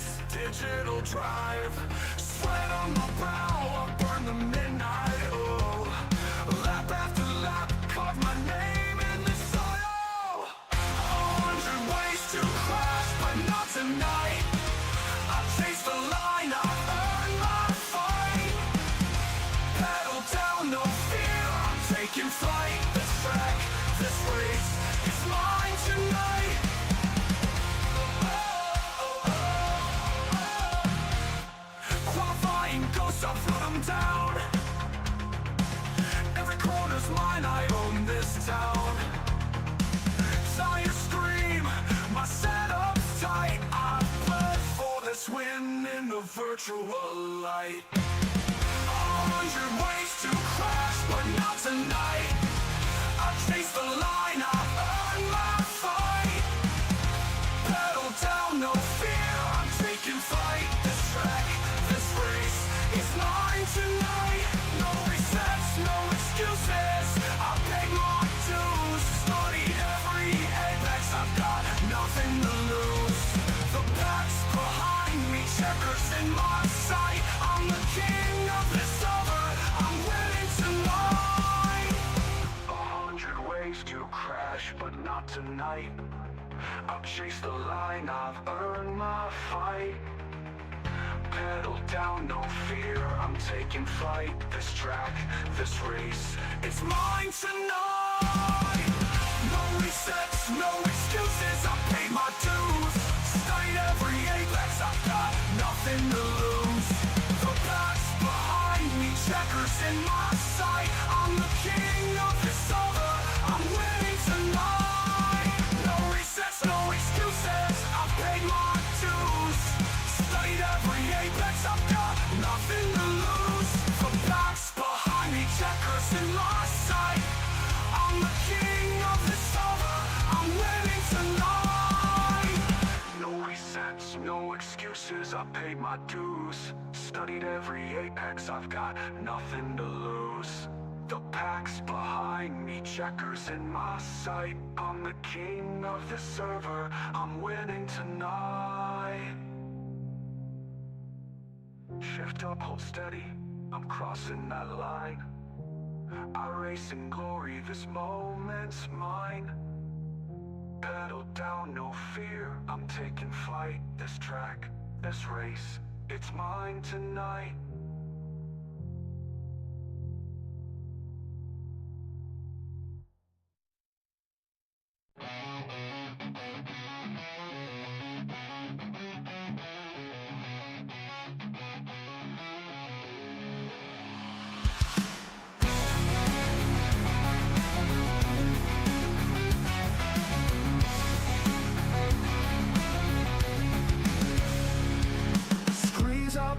this digital drive. Sweat on my brow, I burn the midnight oil. Lap after lap, carve my name in the soil. 100 ways to crash, but not tonight. I chase the line, I earn my fight. Pedal down, no fear, I'm taking flight. This track, this race, it's mine tonight. Qualifying ghosts, I'll float them down. Every corner's mine, I own this town. Tires scream, my setup's tight. I bled for this win in the virtual light. 100 ways to crash, but not tonight. I chase the line, I earn my fight. Pedal down, no fear, I'm taking flight. This track, this race, it's mine tonight. No resets, no excuses, I pay my dues. Studied every apex, I've got nothing to lose. The pack's behind me, checkers in my sight. I'm the king of this over, I'm winning tonight. 100 ways to crash, but not tonight. I've chased the line, I've earned my fight. Pedal down, no fear, I'm taking flight. This track, this race, it's mine tonight. No resets, no excuses, I paid my dues. Studied every apex, I've got nothing to lose. The pack's behind me, checkers in my sight. I'm the king of this over, I'm winning tonight. No resets, no excuses, I've paid my dues. Studied every apex, I've got nothing to lose. The pack's behind me, checkers in my sight. I'm the king of this over, I'm winning tonight. No resets, no excuses, I paid my dues. Studied every apex, I've got nothing to lose. The pack's behind me, checkers in my sight. I'm the king of this server, I'm winning tonight. Shift up, hold steady, I'm crossing that line. iRacing glory, this moment's mine. Pedal down, no fear, I'm taking flight. This track, this race, it's mine tonight.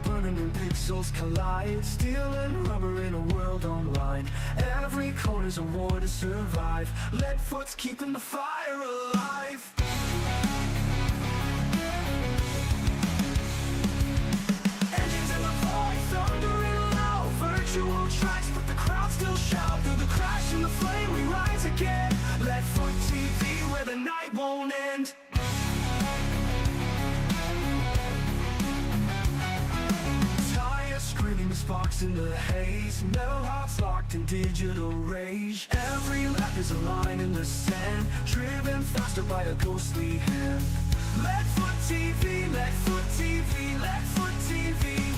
Burning and pixels collide. Steel and rubber in a world online. Every corner's a war to survive. Lead foot's keeping the fire alive. Engines in the void, thundering loud. Virtual tracks, but the crowd still shout. Through the crash and the flame we rise again. Lead foot TV, where the night won't end. Screaming sparks in the haze. Metal hearts locked in digital rage. Every lap is a line in the sand, driven faster by a ghostly hand. Lead foot TV, lead foot TV, lead foot TV.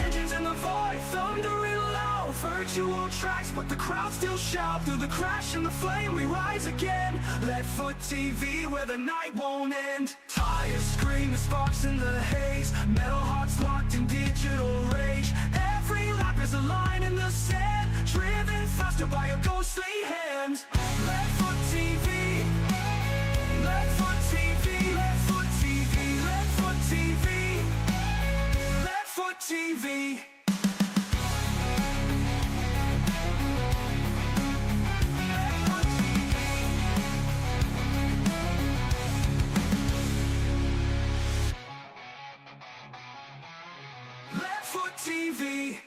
Engines in the void, thundering loud. Virtual tracks, but the crowd still shout. Through the crash and the flame we rise again. Lead foot TV, where the night won't end. Tires scream, the sparks in the haze. Metal hearts locked in digital rage. Every lap is a line in the sand, driven faster by a ghostly hand. Lead foot TV, lead foot TV, lead foot TV, lead foot TV, lead foot TV. TV.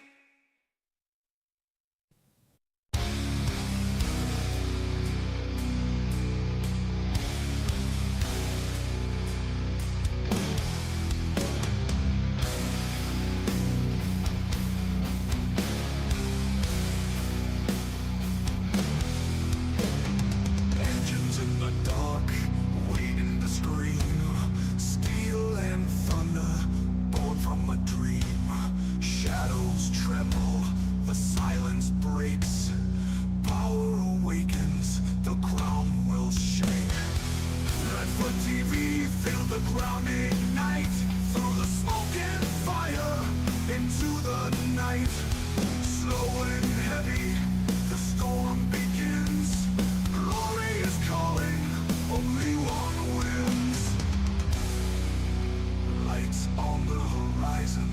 on the horizon,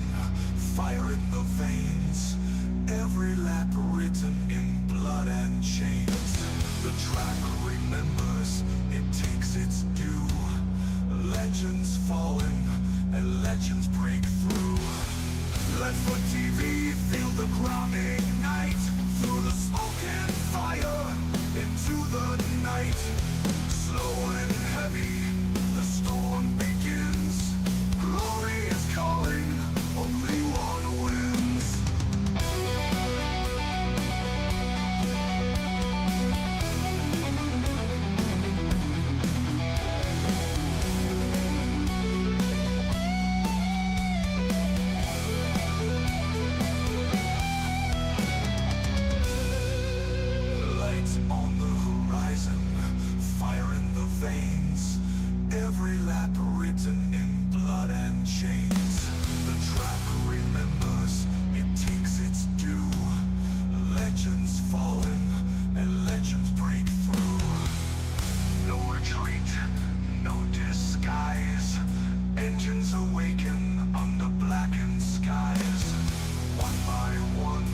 fire in the veins, every lap written in blood and chains. The track remembers, it takes its due. Legends falling and legends break through. LSRTV, feel the ground ignite, through the smoke and fire, into the night. Slow and heavy, the storm begins. Glory is calling, only one wins. Lights on the horizon, fire in the veins, every lap written in blood and chains. The track remembers, it takes its due. Legends falling and legends break through. No retreat, no disguise. Engines awaken under blackened skies. One by one,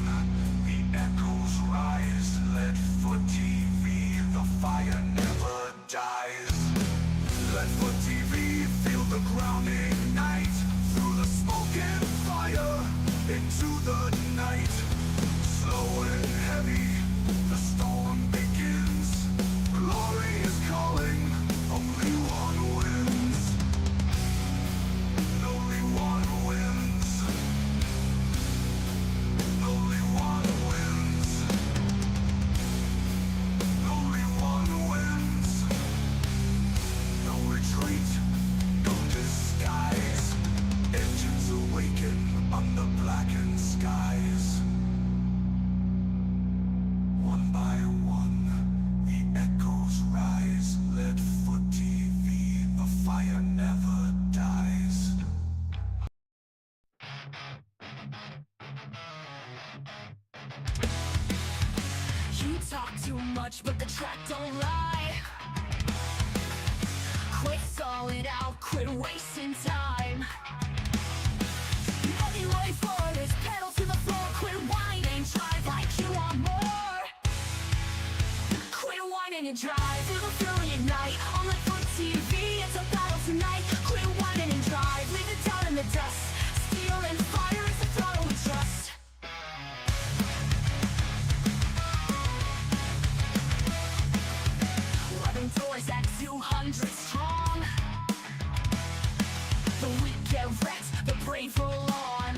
the echoes rise. LSRTV, the fire never dies. LSRTV, feel the ground ignite, through the smoke and fire, into the night. Slow and heavy, the storm begins. Glory is calling, only one wins. Only one wins. Only one wins. Only one wins. No retreat, no disguise. Engines awaken under blackened skies. One by one, the echoes rise. LSRTV, the fire never dies. You talk too much, but the track don't lie. Quit stalling out, quit wasting time. Nothing ready for this, pedal to the floor. Quit whining, drive like you want more. Quit whining and drive, feel the fury ignite. On LSRTV, it's a battle tonight. Quit whining and drive, leave it down in the dust. Steel and fire is the throttle we trust. 11 doors at 200 strong. The weak get wrecked, the brave roll on.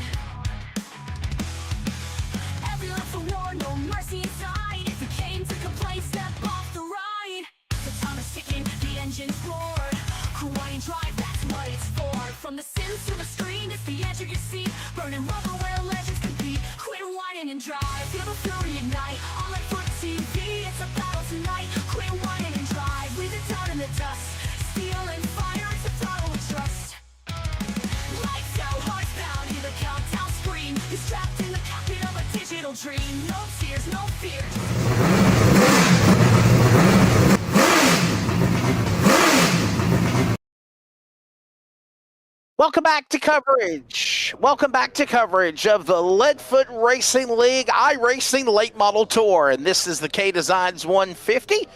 Every lap for war, no mercy inside. If you came to complain, step off the ride. The time is ticking, the engine's roared. Whine and drive, that's what it's for. From the sims to the screen, it's the edge of your seat. Burning rubber where legends compete. Quit whining and drive, feel the fury ignite. On LSRTV, it's a battle tonight. Quit whining and drive, leave it down in the dust. Steel and fire, it's the throttle we trust. Lights out, hearts pounding, the countdown scream. You're strapped in the cockpit of a digital dream. No tears, no fear. Welcome back to coverage. Welcome back to coverage of the Leadfoot Racing League iRacing Late Model Tour. And this is the K-Designs 150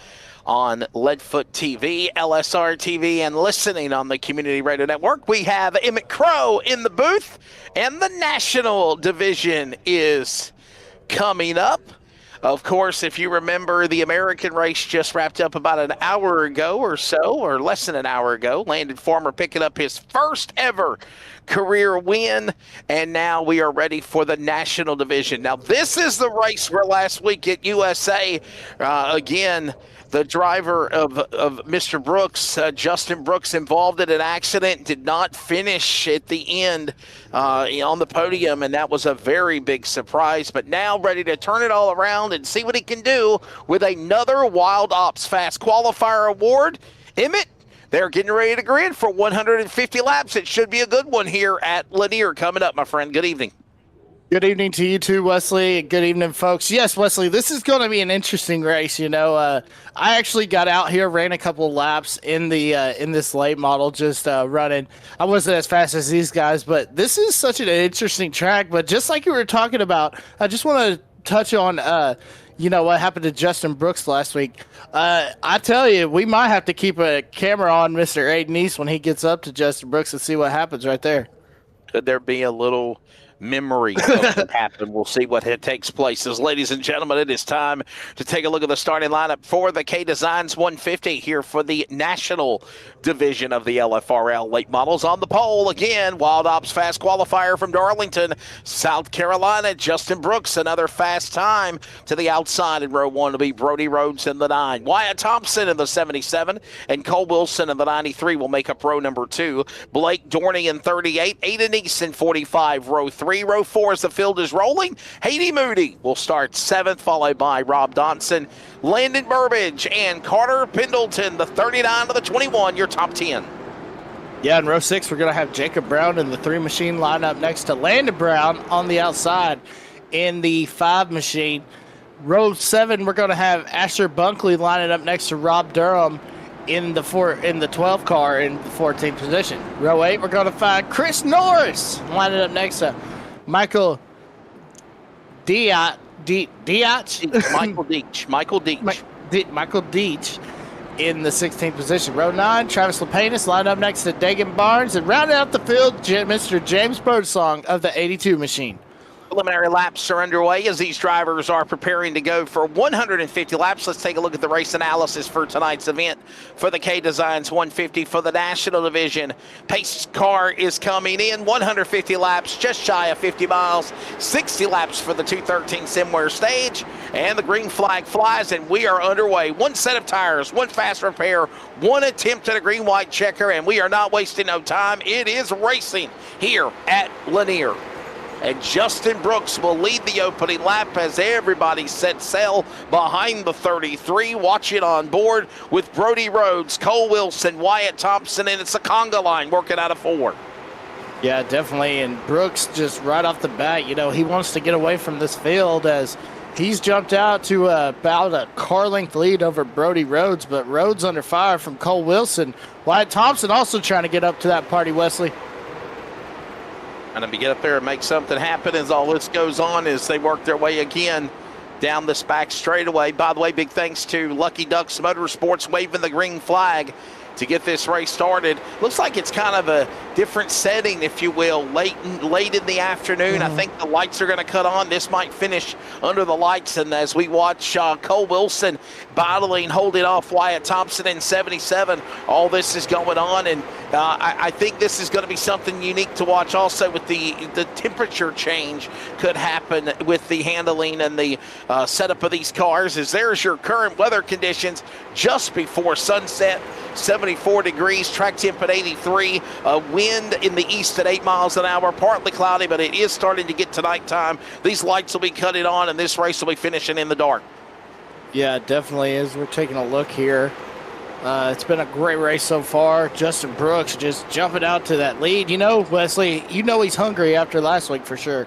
on Leadfoot TV, LSRTV, and listening on the Community Radio Network. We have Emmett Crow in the booth, and the National Division is coming up. Of course, if you remember, the American race just wrapped up about an hour ago or so, or less than an hour ago. Landon Farmer picking up his first ever career win, and now we are ready for the National Division. Now, this is the race where last week at USA, again, the driver of Mr. Brooks, Justin Brooks, involved in an accident, did not finish at the end on the podium, and that was a very big surprise. But now ready to turn it all around and see what he can do with another Wild Ops Fast Qualifier Award. Emmett, they're getting ready to grid for 150 laps. It should be a good one here at Lanier coming up, my friend. Good evening. Good evening to you too, Wesley. Good evening, folks. Yes, Wesley, this is going to be an interesting race. I actually got out here, ran a couple of laps in this late model, just running. I wasn't as fast as these guys, but this is such an interesting track. But just like you were talking about, I just want to touch on what happened to Justin Brooks last week. I tell you, we might have to keep a camera on Mr. Aiden East when he gets up to Justin Brooks and see what happens right there. Could there be a little memory of what happened? We'll see what takes place. As ladies and gentlemen, it is time to take a look at the starting lineup for the K-Designs 150 here for the national division of the LFRL late models. On the pole again, Wild Ops fast qualifier from Darlington, South Carolina, Justin Brooks, another fast time to the outside in row one will be Brody Rhodes in the 9. Wyatt Thompson in the 77 and Cole Wilson in the 93 will make up row number 2. Blake Dorney in 38, Aiden East in 45, row 3. Row 4 as the field is rolling. Haiti Moody will start 7th, followed by Rob Donson, Landon Burbage, and Carter Pendleton, the 39 to the 21, your top 10. Yeah, in row 6, we're going to have Jacob Brown in the 3 machine lineup next to Landon Brown on the outside in the 5 machine. Row 7, we're going to have Asher Bunkley lining up next to Rob Durham in the 12 car in the 14th position. Row 8, we're going to find Chris Norris lining up next to Michael Diach. Michael Deach in the 16th position. Row 9, Travis Lepanis lined up next to Dagan Barnes, and rounding out the field, Mr. James Birdsong of the 82 machine. Preliminary laps are underway as these drivers are preparing to go for 150 laps. Let's take a look at the race analysis for tonight's event for the K-Designs 150 for the National Division. Pace car is coming in, 150 laps, just shy of 50 miles, 60 laps for the 213 Simware stage, and the green flag flies, and we are underway. One set of tires, one fast repair, one attempt at a green-white checker, and we are not wasting no time. It is racing here at Lanier. And Justin Brooks will lead the opening lap as everybody set sail behind the 33. Watch it on board with Brody Rhodes, Cole Wilson, Wyatt Thompson, and it's a conga line working out of 4. Yeah, definitely. And Brooks just right off the bat, he wants to get away from this field as he's jumped out to about a car length lead over Brody Rhodes, but Rhodes under fire from Cole Wilson. Wyatt Thompson also trying to get up to that party, Wesley. And let me get up there and make something happen as all this goes on as they work their way again down this back straightaway. By the way, big thanks to Lucky Ducks Motorsports waving the green flag to get this race started. Looks like it's kind of a different setting, if you will, late in the afternoon. I think the lights are going to cut on. This might finish under the lights, and as we watch Cole Wilson battling, holding off Wyatt Thompson in 77, all this is going on, and I think this is going to be something unique to watch also with the temperature change could happen with the handling and the setup of these cars, as there's your current weather conditions just before sunset. 74 degrees, track temp at 83, wind in the east at 8 miles an hour, partly cloudy, but it is starting to get to nighttime. These lights will be cutting on, and this race will be finishing in the dark. Yeah, it definitely is. We're taking a look here. It's been a great race so far. Justin Brooks just jumping out to that lead. Wesley, he's hungry after last week for sure.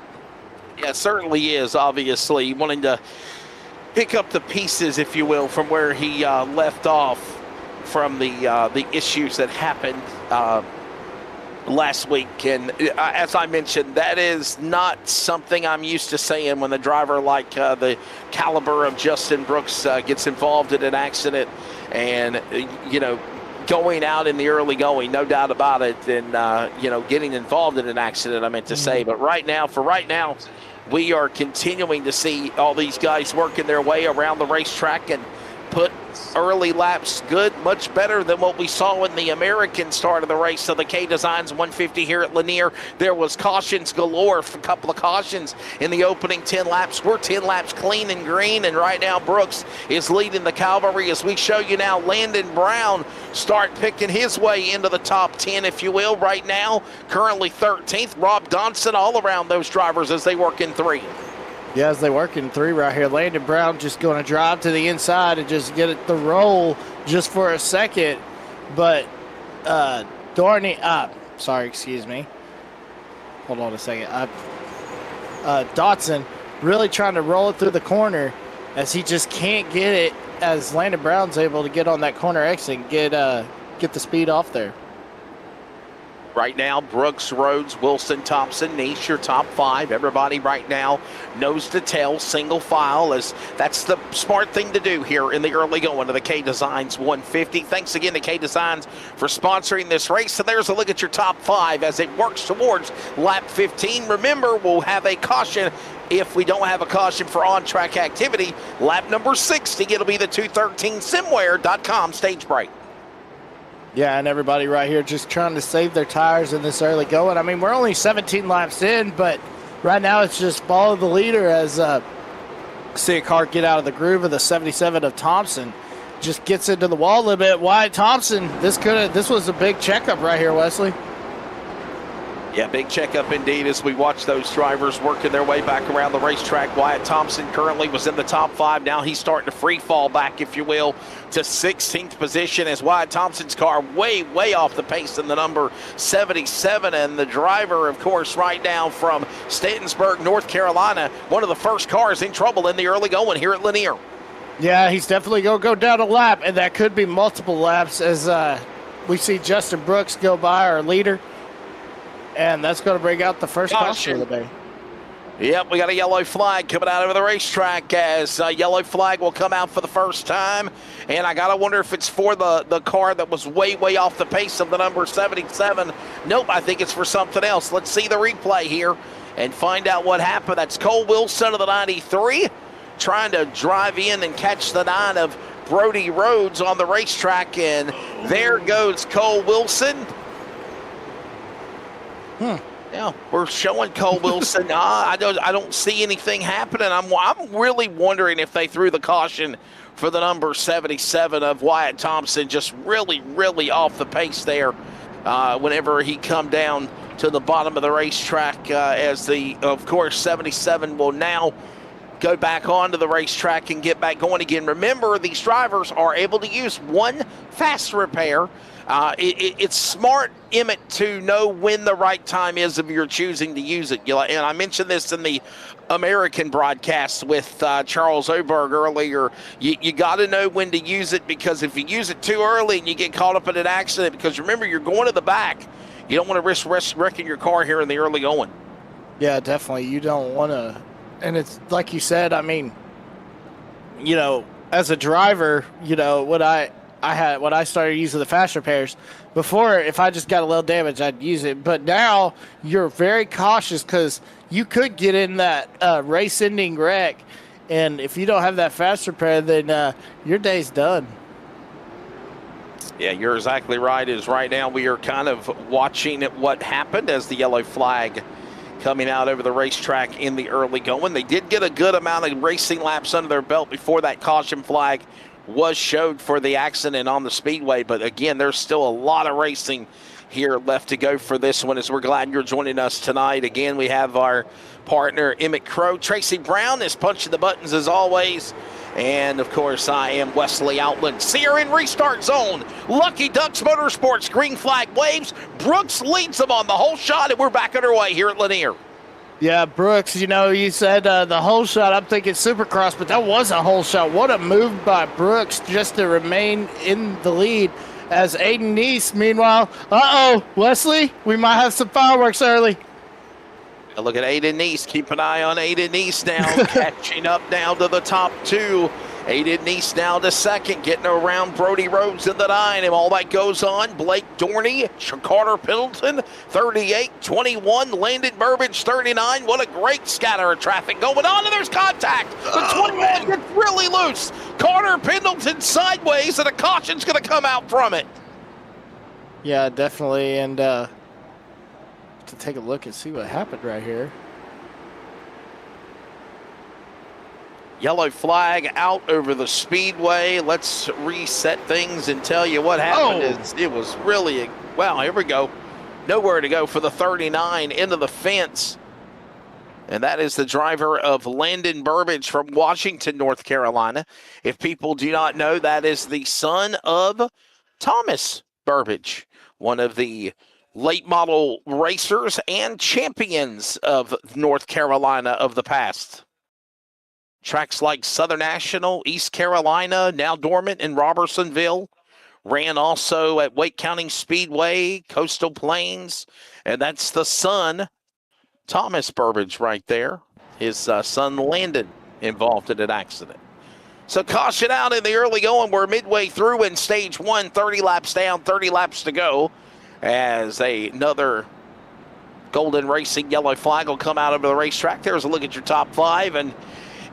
Yeah, certainly is, obviously. Wanting to pick up the pieces, if you will, from where he left off from the issues that happened last week. And as I mentioned, that is not something I'm used to saying when a driver like the caliber of Justin Brooks gets involved in an accident and, going out in the early going, no doubt about it, and, getting involved in an accident, I meant to say. But right now, we are continuing to see all these guys working their way around the racetrack and put early laps good, much better than what we saw in the American start of the race. So the K-Designs 150 here at Lanier, there was cautions galore, a couple of cautions in the opening 10 laps. We're 10 laps clean and green, and right now Brooks is leading the cavalry as we show you now Landon Brown start picking his way into the top 10, if you will, right now. Currently 13th. Rob Donson all around those drivers as they work in 3. Yeah, as they work in 3 right here. Landon Brown just going to drive to the inside and just get it the roll just for a second. But Dorney, excuse me. Hold on a second. Dotson, really trying to roll it through the corner as he just can't get it, as Landon Brown's able to get on that corner exit and get the speed off there. Right now, Brooks, Rhodes, Wilson, Thompson, Niche, your top 5. Everybody right now nose to tail, single file, as that's the smart thing to do here in the early going of the K-Designs 150. Thanks again to K-Designs for sponsoring this race. And there's a look at your top 5 as it works towards lap 15. Remember, we'll have a caution. If we don't have a caution for on-track activity, lap number 60, it'll be the 213simware.com stage break. Yeah, and everybody right here just trying to save their tires in this early going. I mean, we're only 17 laps in, but right now it's just follow the leader as see a car get out of the groove of the 77 of Thompson. Just gets into the wall a little bit. Wyatt Thompson, this was a big checkup right here, Wesley. Yeah, big checkup indeed as we watch those drivers working their way back around the racetrack. Wyatt Thompson currently was in the top 5. Now he's starting to free fall back, if you will, to 16th position as Wyatt Thompson's car way, way off the pace in the number 77. And the driver, of course, right now from Stantonsburg, North Carolina, one of the first cars in trouble in the early going here at Lanier. Yeah, he's definitely going to go down a lap, and that could be multiple laps as we see Justin Brooks go by, our leader. And that's going to bring out the first caution of the day. Yep, we got a yellow flag coming out over the racetrack as a yellow flag will come out for the first time. And I got to wonder if it's for the car that was way, way off the pace of the number 77. Nope, I think it's for something else. Let's see the replay here and find out what happened. That's Cole Wilson of the 93 trying to drive in and catch the 9 of Brody Rhodes on the racetrack. And there goes Cole Wilson. Yeah, we're showing Cole Wilson. I don't see anything happening. I'm really wondering if they threw the caution for the number 77 of Wyatt Thompson, just really, really off the pace there whenever he come down to the bottom of the racetrack as of course, 77 will now go back onto the racetrack and get back going again. Remember, these drivers are able to use one fast repair. It's smart, Emmett, to know when the right time is if you're choosing to use it. And I mentioned this in the American broadcast with Charles Oberg earlier. You got to know when to use it, because if you use it too early and you get caught up in an accident, because remember, you're going to the back. You don't want to risk wrecking your car here in the early going. Yeah, definitely. You don't want to. And it's like you said, I mean, as a driver, when I started using the fast repairs before, if I just got a little damage, I'd use it. But now you're very cautious because you could get in that race-ending wreck, and if you don't have that fast repair, then your day's done. Yeah, you're exactly right. As right now we are kind of watching what happened as the yellow flag coming out over the racetrack in the early going. They did get a good amount of racing laps under their belt before that caution flag was showed for the accident on the speedway. But again, there's still a lot of racing here left to go for this one, as we're glad you're joining us tonight. Again, we have our partner Emmett Crow. Tracy Brown is punching the buttons as always. And, of course, I am Wesley Outland. Sierra in restart zone. Lucky Ducks Motorsports, green flag waves. Brooks leads them on the whole shot, and we're back underway here at Lanier. Yeah, Brooks, you said the whole shot. I'm thinking Supercross, but that was a whole shot. What a move by Brooks just to remain in the lead. As Aiden Neese, meanwhile, Wesley, we might have some fireworks early. Look at Aiden Neese. Keep an eye on Aiden Neese now, catching up now to the top 2. Aiden Neese now to second, getting around Brody Rhodes in the 9, and all that goes on. Blake Dorney, Carter Pendleton, 38, 21, Landon Burbage, 39. What a great scatter of traffic going on, and there's contact. The 21 gets really loose. Carter Pendleton sideways, and a caution's going to come out from it. Yeah, definitely, and to take a look and see what happened right here. Yellow flag out over the speedway. Let's reset things and tell you what happened. It was really, wow, here we go. Nowhere to go for the 39 into the fence. And that is the driver of Landon Burbage from Washington, North Carolina. If people do not know, that is the son of Thomas Burbage, one of the late model racers and champions of North Carolina of the past. Tracks like Southern National, East Carolina, now dormant in Robertsonville. Ran also at Wake County Speedway, Coastal Plains, and that's the son, Thomas Burbage, right there. His son Landon involved in an accident. So caution out in the early going. We're midway through in stage 1, 30 laps down, 30 laps to go, as another Golden Racing yellow flag will come out of the racetrack. There's a look at your top 5, and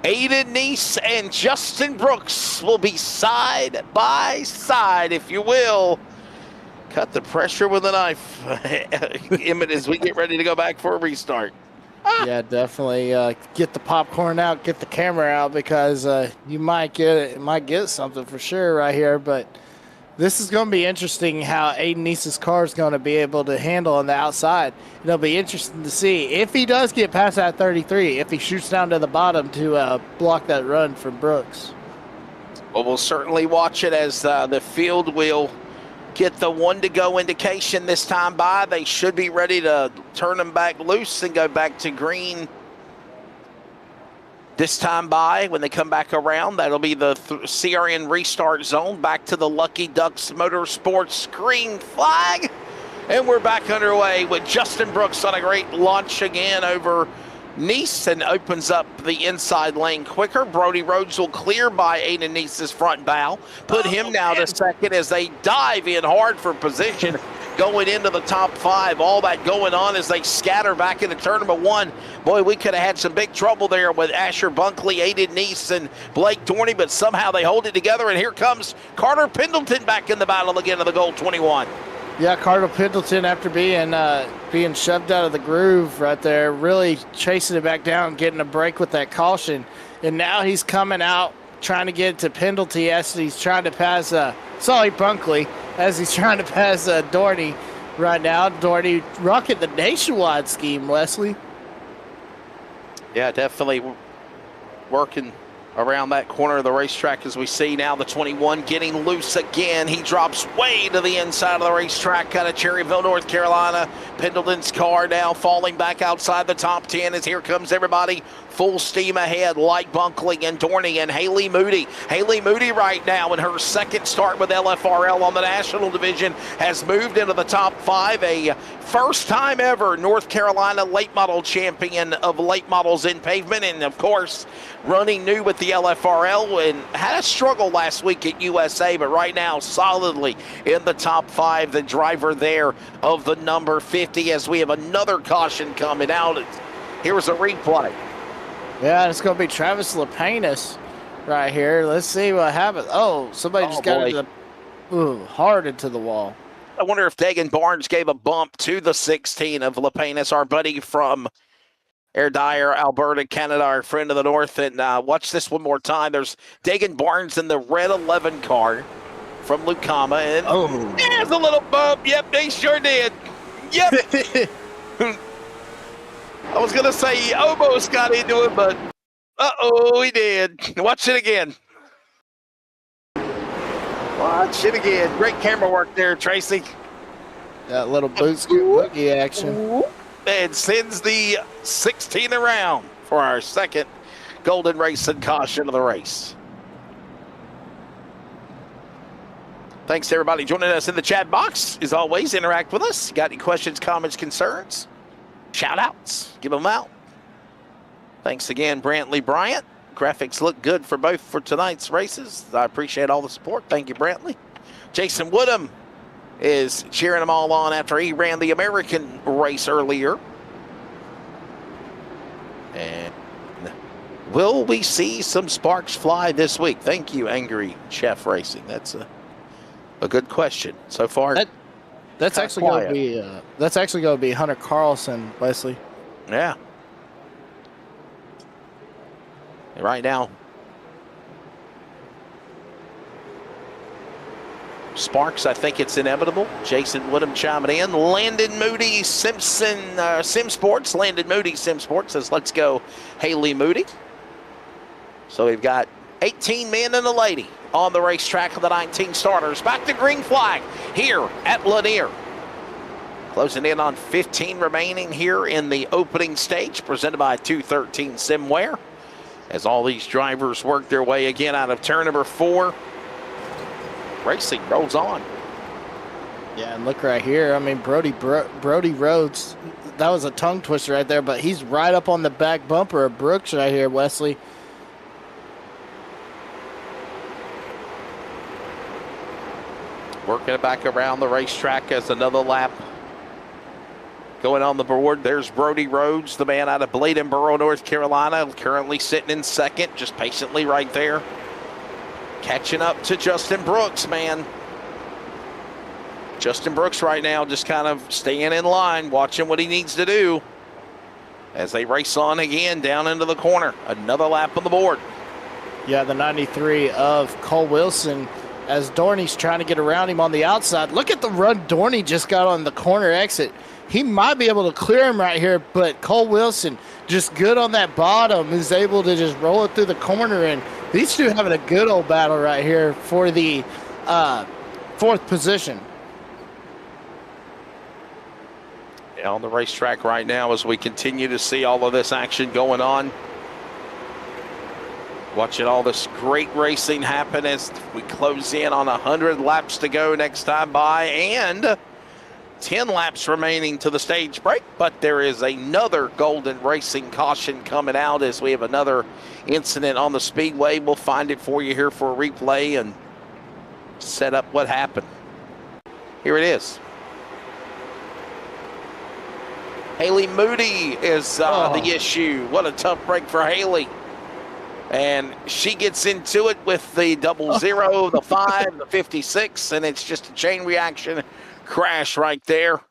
Aiden Neese and Justin Brooks will be side by side, if you will. Cut the pressure with a knife, Emmett, as we get ready to go back for a restart. Yeah, definitely get the popcorn out, get the camera out, because you might get something for sure right here. But this is going to be interesting how Aiden Neese's car is going to be able to handle on the outside. It'll be interesting to see if he does get past that 33, if he shoots down to the bottom to block that run from Brooks. Well, we'll certainly watch it as the field will get the 1 to go indication this time by. They should be ready to turn them back loose and go back to green this time by. When they come back around, that'll be the CRN restart zone. Back to the Lucky Ducks Motorsports green flag. And we're back underway with Justin Brooks on a great launch again over Neese, and opens up the inside lane quicker. Brody Rhodes will clear by Aiden Neese's front bow. Put him now to second as they dive in hard for position going into the top 5. All that going on as they scatter back into turn number 1. Boy, we could have had some big trouble there with Asher Bunkley, Aiden Neese, and Blake Dorney, but somehow they hold it together. And here comes Carter Pendleton back in the battle again of the Gold 21. Yeah, Carter Pendleton, after being shoved out of the groove right there, really chasing it back down, getting a break with that caution. And now he's coming out, trying to get to Pendleton as he's trying to pass, Bunkley, as he's trying to pass Dorney right now. Dorney rocking the nationwide scheme, Wesley. Yeah, definitely working around that corner of the racetrack as we see now the 21 getting loose again. He drops way to the inside of the racetrack out of Cherryville, North Carolina. Pendleton's car now falling back outside the top 10 as here comes everybody full steam ahead, like Bunkley and Dorney and Haley Moody. Haley Moody right now in her second start with LFRL on the National Division has moved into the top 5. A first time ever North Carolina late model champion of late models in pavement, and of course running new with the LFRL, and had a struggle last week at USA, but right now solidly in the top 5, the driver there of the number 50, as we have another caution coming out. Here's a replay. Yeah, it's going to be Travis Lapinus right here. Let's see what happens. Oh, somebody just got hard into the wall. I wonder if Dagan Barnes gave a bump to the 16 of Lapinus, our buddy from Airdire, Alberta, Canada, our friend of the North. And watch this one more time. There's Dagan Barnes in the red 11 car from Lucama. And there's a little bump. Yep, they sure did. Yep. I was going to say he almost got into it, but he did. Watch it again. Watch it again. Great camera work there, Tracy. That little boot scoop boogie action. And sends the 16 around for our second Golden Racing caution of the race. Thanks to everybody joining us in the chat box. As always, interact with us. Got any questions, comments, concerns? Shout outs. Give them out. Thanks again, Brantley Bryant. Graphics look good for both for tonight's races. I appreciate all the support. Thank you, Brantley. Jason Woodham is cheering them all on after he ran the American race earlier. And will we see some sparks fly this week? Thank you, Angry Chef Racing. That's a good question. So far, that's actually going to be Hunter Carlson, Wesley. Yeah. Right now, sparks, I think it's inevitable. Jason Woodham chiming in. Landon Moody, Sim Sports. Landon Moody, Sim Sports says, let's go, Haley Moody. So we've got 18 men and a lady on the racetrack of the 19 starters. Back to green flag here at Lanier. Closing in on 15 remaining here in the opening stage, presented by 213 Simware. As all these drivers work their way again out of turn number 4, racing rolls on. Yeah, and look right here. I mean, Brody Rhodes, that was a tongue twister right there, but he's right up on the back bumper of Brooks right here, Wesley. Working it back around the racetrack as another lap going on the board. There's Brody Rhodes, the man out of Bladenboro, North Carolina, currently sitting in second, just patiently right there. Catching up to Justin Brooks, man. Justin Brooks right now just kind of staying in line, watching what he needs to do as they race on again down into the corner. Another lap on the board. Yeah, the 93 of Cole Wilson as Dorney's trying to get around him on the outside. Look at the run Dorney just got on the corner exit. He might be able to clear him right here, but Cole Wilson just good on that bottom, is able to just roll it through the corner. And these two having a good old battle right here for the 4th position. On the racetrack right now as we continue to see all of this action going on. Watching all this great racing happen as we close in on 100 laps to go next time by, and 10 laps remaining to the stage break. But there is another Golden Racing caution coming out as we have another incident on the speedway. We'll find it for you here for a replay and set up what happened. Here it is. Haley Moody is the issue. What a tough break for Haley. And she gets into it with the 00, the 5, the 56, and it's just a chain reaction crash right there.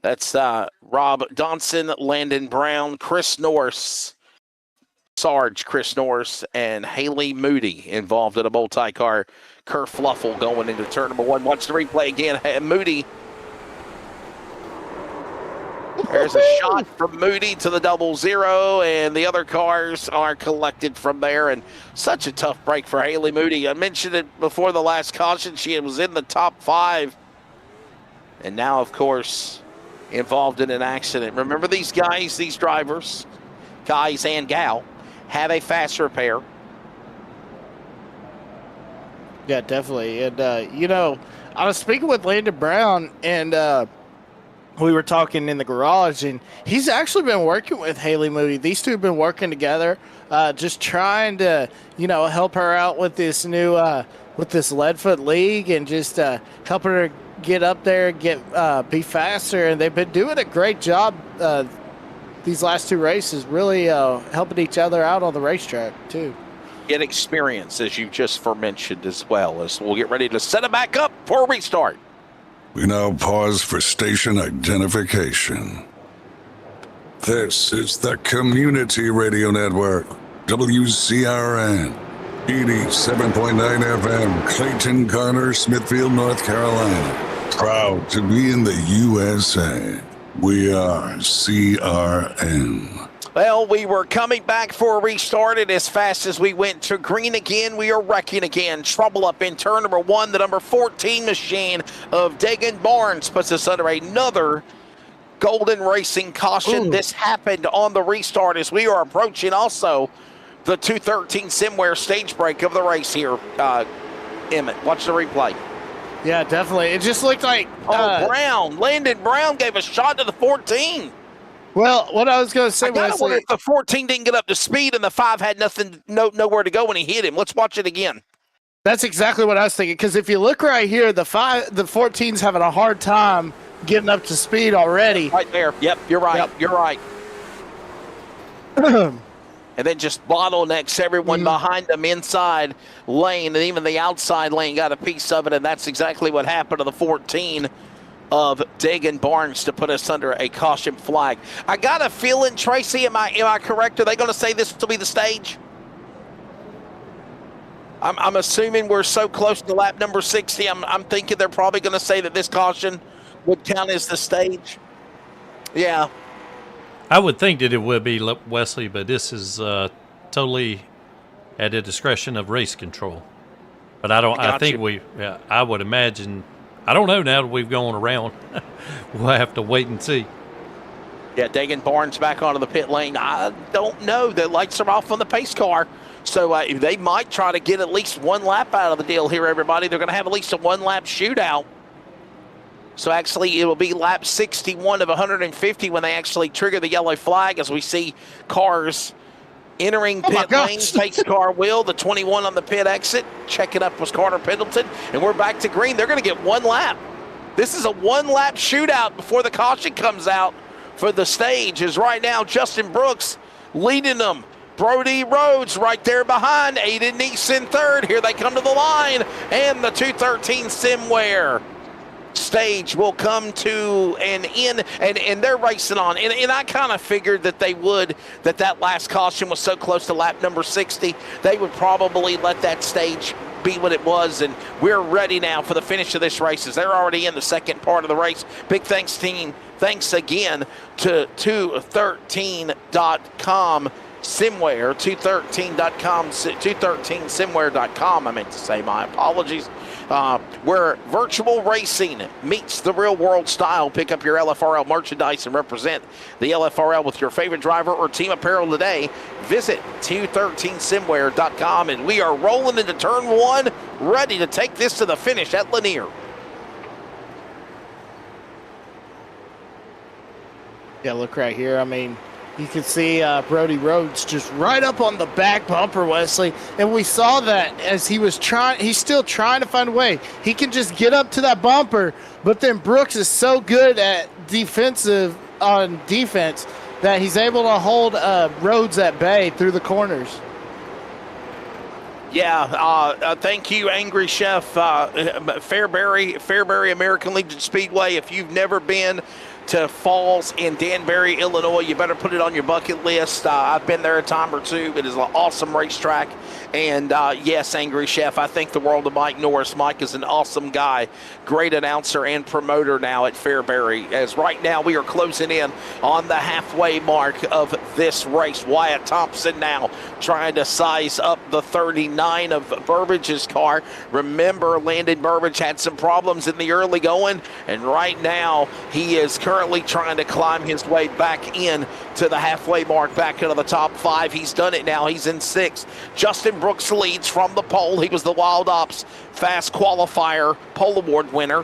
That's Rob Donson, Landon Brown, Chris Norris, Sarge Chris Norris, and Haley Moody involved in a multi-car kerfluffle going into turn number 1. Watch the replay again. Moody. There's a shot from Moody to the 00, and the other cars are collected from there. And such a tough break for Haley Moody. I mentioned it before the last caution. She was in the top 5. And now, of course, involved in an accident. Remember, these guys, these drivers, guys and gal, have a fast repair. Yeah, definitely. And, you know, I was speaking with Landon Brown, and we were talking in the garage, and he's actually been working with Haley Moody. These two have been working together, just trying to, you know, help her out with this new, with this Leadfoot League, and just helping her get up there, be faster. And they've been doing a great job these last 2 races, really helping each other out on the racetrack too. Get experience, as you just mentioned, as well. As we'll get ready to set it back up for a restart. We now pause for station identification. This is the Community Radio Network, WCRN, 87.9 FM, Clayton, Garner, Smithfield, North Carolina. Proud to be in the USA. We are CRN. Well, we were coming back for a restart, and as fast as we went to green again, we are wrecking again. Trouble up in turn number 1. The number 14 machine of Dagan Barnes puts us under another Golden Racing caution. Ooh. This happened on the restart as we are approaching also the 213 Simware stage break of the race here. Emmett, watch the replay. Yeah, definitely. It just looked like... Landon Brown gave a shot to the 14. Well, what I was going to say was, I wonder if the 14 didn't get up to speed and the 5 had nowhere to go when he hit him. Let's watch it again. That's exactly what I was thinking. Because if you look right here, the 14's having a hard time getting up to speed already. Right there. Yep, you're right. Yep. You're right. And then just bottlenecks everyone behind them inside lane, and even the outside lane got a piece of it, and that's exactly what happened to the 14 of Dagan Barnes to put us under a caution flag. I got a feeling, Tracy, am I correct? Are they going to say this will be the stage? I'm assuming we're so close to lap number 60. I'm thinking they're probably going to say that this caution would count as the stage. Yeah. I would think that it would be, Wesley, but this is totally at the discretion of race control. But I don't. I think I would imagine I don't know now that we've gone around. We'll have to wait and see. Yeah, Dagan Barnes back onto the pit lane. I don't know. The lights are off on the pace car. So they might try to get at least one lap out of the deal here, everybody. They're going to have at least a one-lap shootout. So actually, it will be lap 61 of 150 when they actually trigger the yellow flag, as we see cars entering pit lane. Pace car will, the 21 on the pit exit. Checking up was Carter Pendleton, and we're back to green. They're going to get one lap. This is a one-lap shootout before the caution comes out for the stage, as right now Justin Brooks leading them. Brody Rhodes right there behind. Aiden Neeson third. Here they come to the line, and the 213 Simware stage will come to an end, and they're racing on. And I kind of figured that they would, that last caution was so close to lap number 60, they would probably let that stage be what it was, and we're ready now for the finish of this race, as they're already in the second part of the race. Big thanks, team. Thanks again to 213.com Simware, 213.com, 213simware.com, I meant to say, my apologies. Where virtual racing meets the real world style. Pick up your LFRL merchandise and represent the LFRL with your favorite driver or team apparel today. Visit 213simware.com, and we are rolling into turn one, ready to take this to the finish at Lanier. Yeah, look right here. I mean, you can see Brody Rhodes just right up on the back bumper, Wesley. And we saw that as he was trying, he's still trying to find a way. He can just get up to that bumper, but then Brooks is so good at defense that he's able to hold Rhodes at bay through the corners. Yeah, thank you, Angry Chef. Fairbury American Legion Speedway. If you've never been to Falls in Danbury, Illinois, you better put it on your bucket list. I've been there a time or two. It is an awesome racetrack. And yes, Angry Chef, I think the world of Mike Norris. Mike is an awesome guy, great announcer and promoter now at Fairbury. As right now we are closing in on the halfway mark of this race. Wyatt Thompson now trying to size up the 39 of Burbage's car. Remember, Landon Burbage had some problems in the early going, and right now he is currently trying to climb his way back in to the halfway mark, back into the top five. He's done it now. He's in sixth. Justin Brooks leads from the pole. He was the Wild Ops Fast Qualifier Pole Award winner.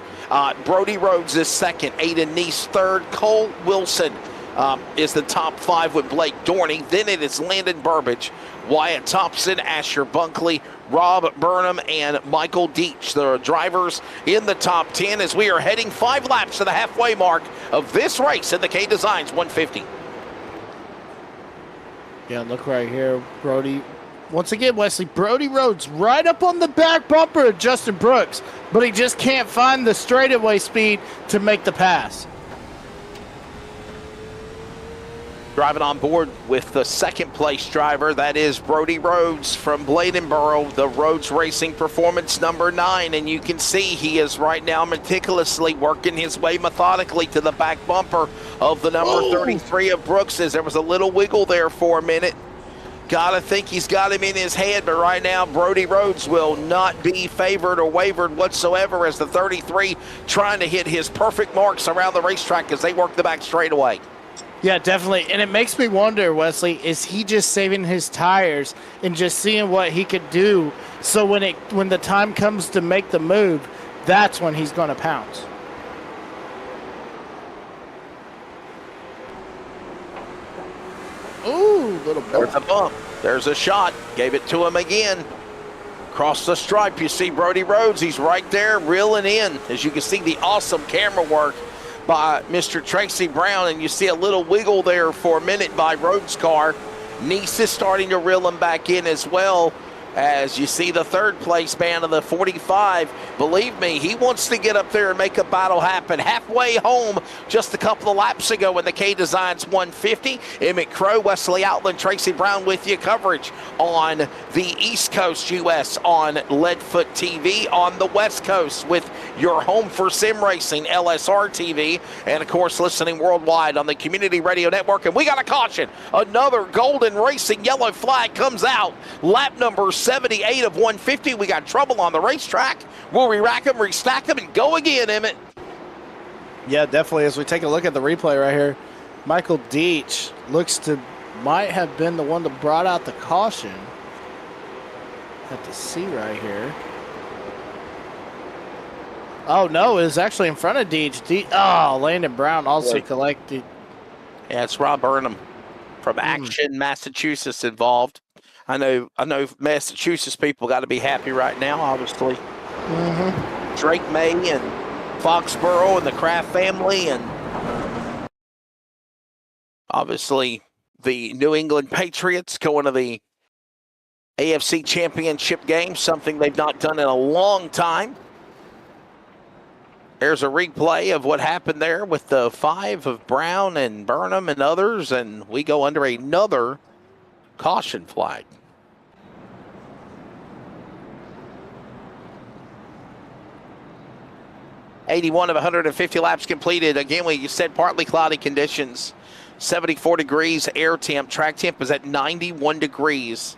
Brody Rhodes is second. Aiden Neese third. Cole Wilson is the top five with Blake Dorney. Then it is Landon Burbage, Wyatt Thompson, Asher Bunkley, Rob Burnham, and Michael Deach, the drivers in the top 10, as we are heading 5 laps to the halfway mark of this race in the K Designs 150. Yeah, look right here, Brody. Once again, Wesley, Brody Rhodes right up on the back bumper of Justin Brooks, but he just can't find the straightaway speed to make the pass. Driving on board with the second place driver, that is Brody Rhodes from Bladenboro, the Rhodes Racing Performance number 9. And you can see he is right now meticulously working his way methodically to the back bumper of the number 33 of Brooks's. There was a little wiggle there for a minute. Gotta think he's got him in his head, but right now Brody Rhodes will not be favored or wavered whatsoever, as the 33 trying to hit his perfect marks around the racetrack as they work the back straightaway. Yeah, definitely. And it makes me wonder, Wesley, is he just saving his tires and just seeing what he could do, so when the time comes to make the move, that's when he's going to pounce? Ooh, little bit. There's a bump. There's a shot. Gave it to him again. Across the stripe, you see Brody Rhodes. He's right there reeling in. As you can see, the awesome camera work by Mr. Tracy Brown, and you see a little wiggle there for a minute by Rhodes' car. Nice is starting to reel him back in as well, as you see the third place man of the 45. Believe me, he wants to get up there and make a battle happen. Halfway home just a couple of laps ago in the K Designs 150. Emmett Crow, Wesley Outland, Tracy Brown with you. Coverage on the East Coast US on Leadfoot TV, on the West Coast with your home for sim racing, LSRTV, and of course listening worldwide on the Community Radio Network. And we got a caution. Another Golden Racing yellow flag comes out. Lap number 78 of 150. We got trouble on the racetrack. We'll re-rack them, restack them, and go again, Emmett. Yeah, definitely. As we take a look at the replay right here, Michael Deach might have been the one that brought out the caution. Have to see right here. Oh, no, it was actually in front of Deach. Landon Brown also collected. Yeah, it's Rob Burnham from Action, Massachusetts involved. I know Massachusetts people got to be happy right now, obviously. Drake May and Foxborough and the Kraft family, and obviously the New England Patriots going to the AFC Championship game, something they've not done in a long time. There's a replay of what happened there with the 5 of Brown and Burnham and others, and we go under another caution flag. $81 of 150 laps completed. Again, you said partly cloudy conditions. 74 degrees air temp. Track temp is at 91 degrees.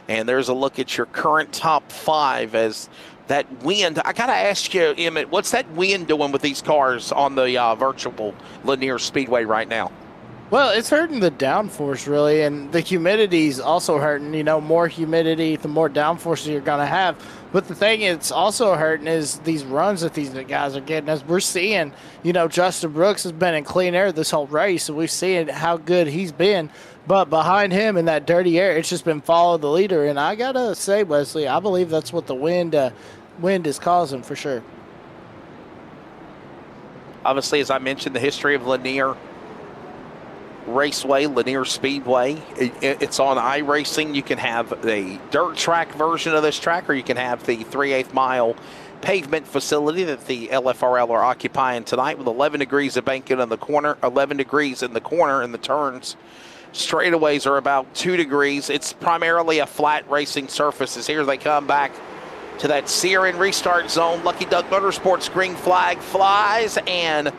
And there's a look at your current top 5 as that wind. I got to ask you, Emmett, what's that wind doing with these cars on the virtual Lanier Speedway right now? Well, it's hurting the downforce, really, and the humidity's also hurting. You know, more humidity, the more downforce you're going to have. But the thing it's also hurting is these runs that these guys are getting. As we're seeing, you know, Justin Brooks has been in clean air this whole race, so we've seen how good he's been. But behind him in that dirty air, it's just been follow the leader. And I got to say, Wesley, I believe that's what the wind is causing for sure. Obviously, as I mentioned, the history of Lanier Raceway, Lanier Speedway. It's on iRacing. You can have the dirt track version of this track, or you can have the 3/8 mile pavement facility that the LFRL are occupying tonight, with 11 degrees of banking in the corner, 11 degrees in the corner in the turns. Straightaways are about 2 degrees. It's primarily a flat racing surface. As here they come back to that sear-in restart zone. Lucky Duck Motorsports green flag flies, and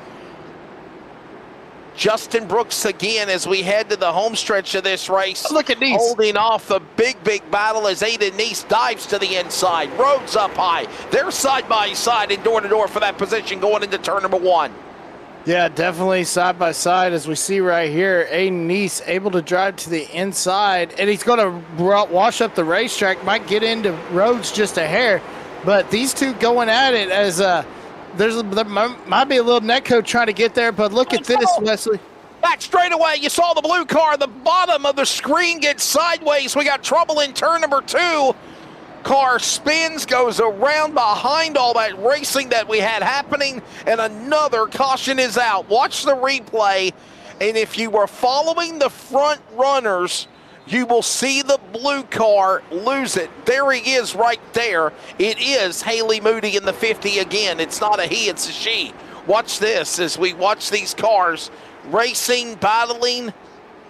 Justin Brooks again as we head to the home stretch of this race. Look at Neese holding off the big battle as Aiden Neese dives to the inside. Rhodes up high. They're side by side and door to door for that position going into turn number 1. Yeah, definitely side by side as we see right here. Aiden Neese able to drive to the inside, and he's going to wash up the racetrack. Might get into Rhodes just a hair, but these two going at it as there might be a little netcode trying to get there, but look at this, Wesley. Back straight away, you saw the blue car. The bottom of the screen gets sideways. We got trouble in turn number 2. Car spins, goes around behind all that racing that we had happening, and another caution is out. Watch the replay, and if you were following the front runners, you will see the blue car lose it. There he is right there. It is Haley Moody in the 50 again. It's not a he, it's a she. Watch this as we watch these cars racing, battling,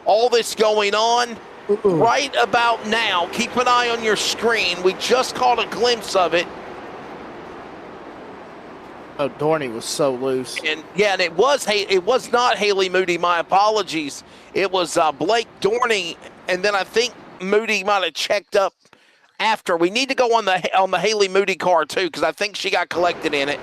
all this going on. Right about now, keep an eye on your screen. We just caught a glimpse of it. Oh, Dorney was so loose. And yeah, and it was not Haley Moody. My apologies. It was Blake Dorney, and then I think Moody might have checked up after. We need to go on the Haley Moody car too, because I think she got collected in it.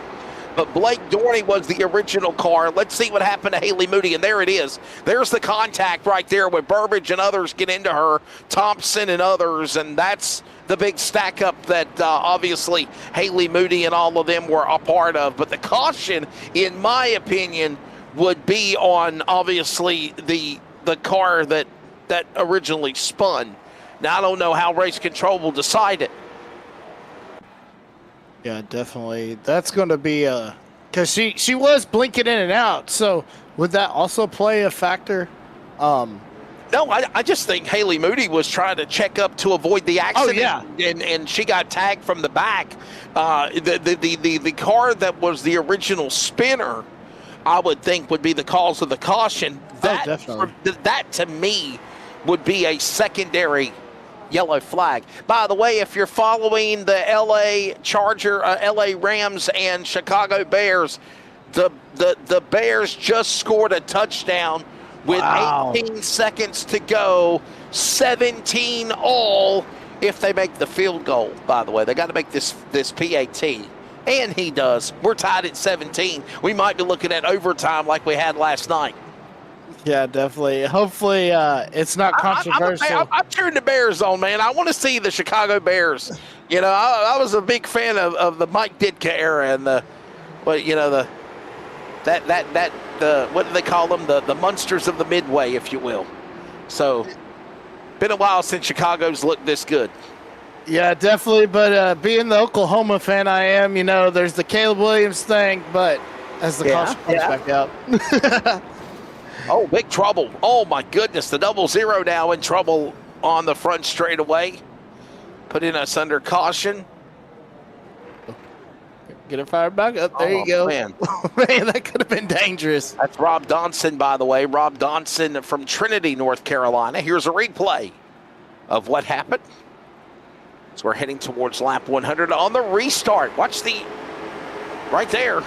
But Blake Dorney was the original car. Let's see what happened to Haley Moody, and there it is. There's the contact right there with Burbage and others get into her, Thompson and others, and that's the big stack up that obviously Haley Moody and all of them were a part of. But the caution, in my opinion, would be on obviously the car that originally spun. Now, I don't know how race control will decide it. Yeah, definitely. That's going to be because she was blinking in and out. So would that also play a factor? No, I just think Haley Moody was trying to check up to avoid the accident. Oh, yeah. And she got tagged from the back. The car that was the original spinner, I would think, would be the cause of the caution. Definitely. That to me would be a secondary yellow flag. By the way, if you're following the LA Rams and Chicago Bears, the Bears just scored a touchdown with 18 seconds to go, 17 all if they make the field goal, by the way. They got to make this PAT. And he does. We're tied at 17. We might be looking at overtime like we had last night. Yeah, definitely. Hopefully, it's not controversial. I'm cheering the Bears on, man. I want to see the Chicago Bears. You know, I was a big fan of the Mike Ditka era and the what do they call them? The Munsters of the Midway, if you will. So, been a while since Chicago's looked this good. Yeah, definitely. But being the Oklahoma fan I am, you know, there's the Caleb Williams thing, but as the caution comes back out. Oh, big trouble. Oh, my goodness. The 0-0 now in trouble on the front straightaway. Putting us under caution. Get it fired back up. There you go. Man. Man, that could have been dangerous. That's Rob Donson, by the way. Rob Donson from Trinity, North Carolina. Here's a replay of what happened. So we're heading towards lap 100 on the restart. Watch right there.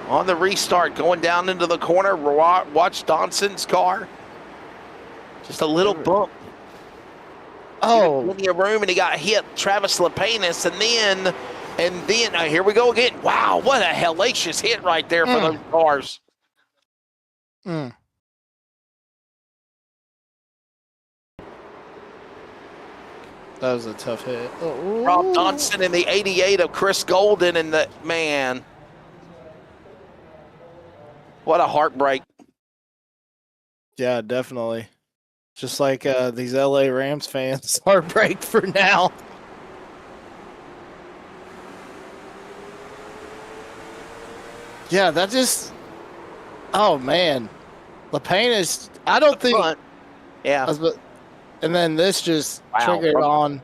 On the restart, going down into the corner. Watch Donson's car. Just a little bump. Oh. Plenty of room, and he got hit. Travis Lapanis, and then here we go again. Wow, what a hellacious hit right there for those cars. Mm. That was a tough hit. Oh. Rob Donson in the 88 of Chris Golden, and the man. What a heartbreak. Yeah, definitely. Just like these LA Rams fans, heartbreak for now. Yeah, that just. Oh man, LePain is. I don't think. Yeah. And then this just triggered on.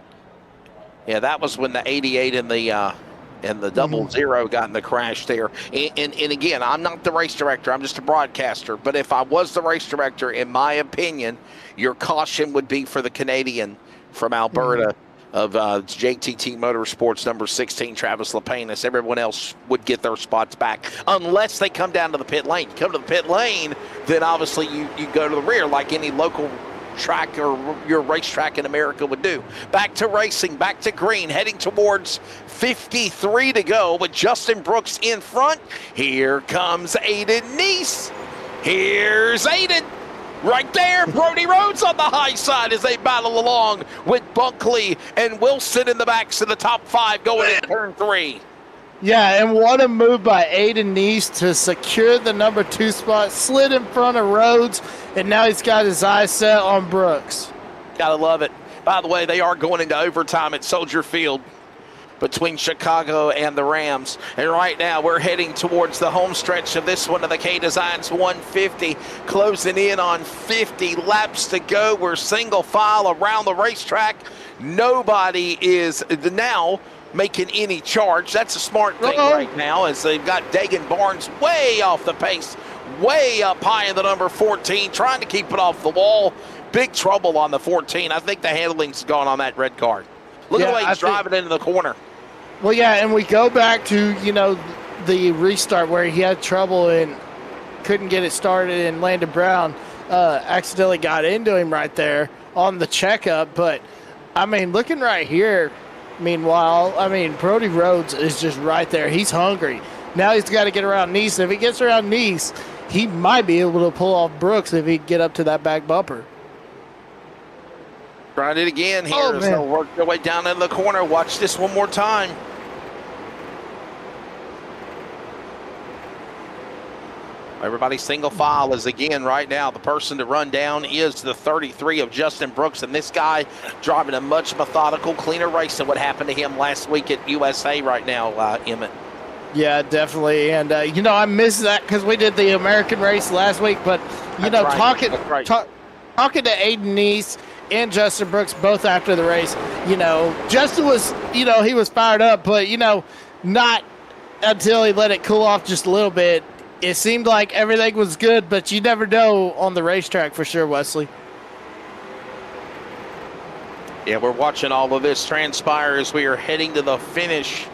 Yeah, that was when the 88 and the 0-0 got in the crash there. And again, I'm not the race director. I'm just a broadcaster. But if I was the race director, in my opinion, your caution would be for the Canadian from Alberta of JTT Motorsports number 16, Travis Lapanis. Everyone else would get their spots back unless they come down to the pit lane. You come to the pit lane, then obviously you go to the rear like any local track or your racetrack in America would do. Back to racing, back to green, heading towards 53 to go with Justin Brooks in front. Here comes Aiden Neese. Here's Aiden. Right there, Brody Rhodes on the high side as they battle along with Bunkley and Wilson in the backs of the top 5 going into turn 3. Yeah, and what a move by Aiden Neese to secure the number 2 spot, slid in front of Rhodes, and now he's got his eyes set on Brooks. Gotta love it. By the way, they are going into overtime at Soldier Field between Chicago and the Rams. And right now we're heading towards the home stretch of this one of the K-Designs 150, closing in on 50 laps to go. We're single file around the racetrack. Nobody is now making any charge. That's a smart thing right now, as they've got Dagan Barnes way off the pace, way up high in the number 14, trying to keep it off the wall. Big trouble on the 14. I think the handling's gone on that red card. Look at the way he's driving into the corner. Well, yeah, and we go back to, the restart where he had trouble and couldn't get it started, and Landon Brown accidentally got into him right there on the checkup. But, looking right here, meanwhile, Brody Rhodes is just right there. He's hungry. Now he's got to get around Neese. If he gets around Neese, he might be able to pull off Brooks if he get up to that back bumper. Trying it again here as they'll work their way down in the corner. Watch this one more time. Everybody single file is again right now. The person to run down is the 33 of Justin Brooks, and this guy driving a much methodical, cleaner race than what happened to him last week at USA right now, Emmett. Yeah, definitely. And, I missed that because we did the American race last week. But, talking to Aiden Neese and Justin Brooks both after the race, Justin was, he was fired up, but, not until he let it cool off just a little bit. It seemed like everything was good, but you never know on the racetrack for sure, Wesley. Yeah, we're watching all of this transpire as we are heading to the finish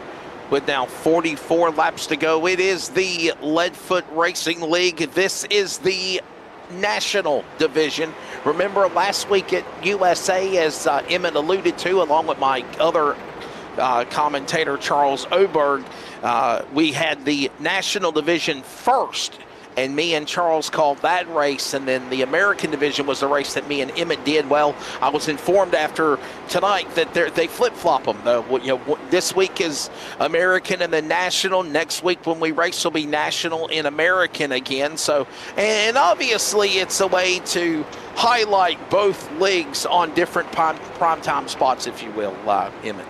with now 44 laps to go. It is the Leadfoot Racing League. This is the National Division Remember last week at USA, as Emmett alluded to, along with my other commentator, Charles Oberg, we had the national division first, and me and Charles called that race, and then the American division was the race that me and Emmett did. Well, I was informed after tonight that they flip-flop them. This week is American and then national. Next week when we race will be national and American again. So, and obviously it's a way to highlight both leagues on different primetime spots, if you will, Emmett.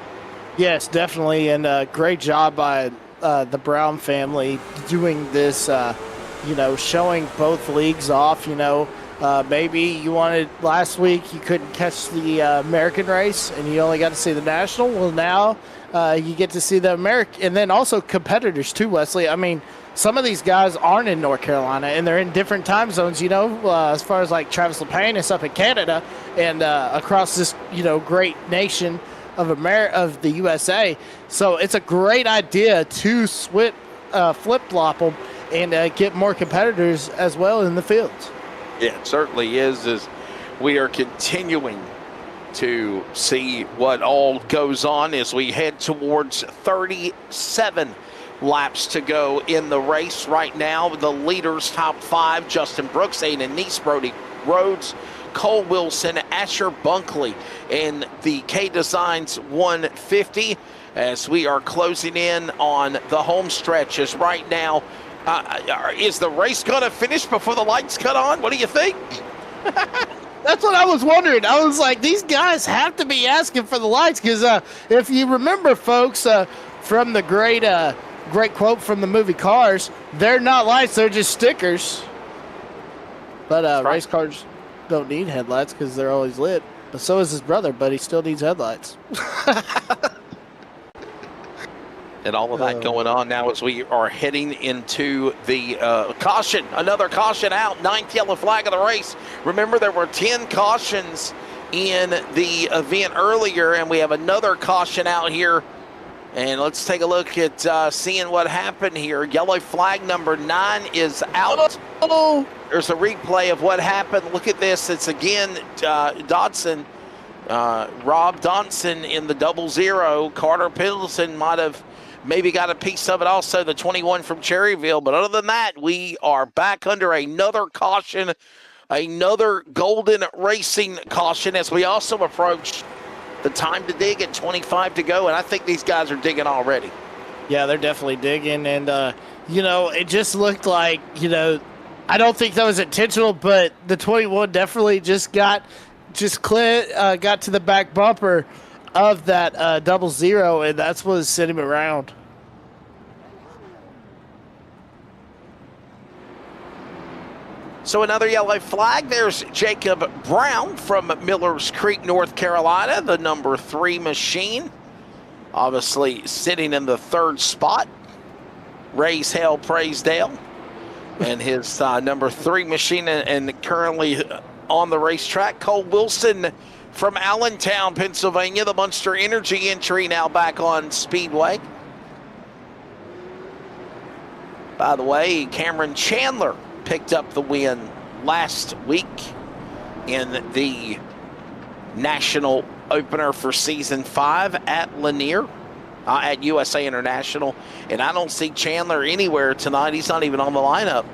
Yes, definitely, and great job by the Brown family doing this, showing both leagues off. Maybe you wanted last week, you couldn't catch the American race and you only got to see the national. Well, now you get to see the American, and then also competitors too, Wesley. I mean, some of these guys aren't in North Carolina and they're in different time zones, as far as like Travis LePayne is up in Canada and across this, great nation of the USA. So it's a great idea to flip-flop them and get more competitors as well in the fields. Yeah, it certainly is, as we are continuing to see what all goes on as we head towards 37 laps to go in the race. Right now, the leaders, top 5, Justin Brooks, Aiden Neese, Brody Rhodes, Cole Wilson, Asher Bunkley in the K-Designs 150, as we are closing in on the home stretch. As right now, is the race going to finish before the lights cut on? What do you think? That's what I was wondering. I was like, these guys have to be asking for the lights, because if you remember, folks, from the great quote from the movie Cars, they're not lights, they're just stickers. But right. Race cars don't need headlights because they're always lit. But so is his brother, but he still needs headlights. And all of that going on now as we are heading into the caution. Another caution out, 9th yellow flag of the race. Remember, there were 10 cautions in the event earlier, and we have another caution out here. And let's take a look at seeing what happened here. Yellow flag number 9 is out. Oh. There's a replay of what happened. Look at this. It's again Dodson, Rob Dodson in the 00. Carter Pendleton might have maybe got a piece of it also, the 21 from Cherryville. But other than that, we are back under another caution, another Golden Racing caution, as we also approach the time to dig at 25 to go. And I think these guys are digging already. Yeah, they're definitely digging. And, it just looked like, I don't think that was intentional, but the 21 definitely got to the back bumper of that 00, and that's what sent him around. So another yellow flag. There's Jacob Brown from Millers Creek, North Carolina, the number 3 machine. Obviously sitting in the 3rd spot. Raise hell, praise Dale. And his number 3 machine, and currently on the racetrack, Cole Wilson from Allentown, Pennsylvania, the Monster Energy entry, now back on Speedway. By the way, Cameron Chandler picked up the win last week in the national opener for season 5 at Lanier, at USA International. And I don't see Chandler anywhere tonight. He's not even on the lineup.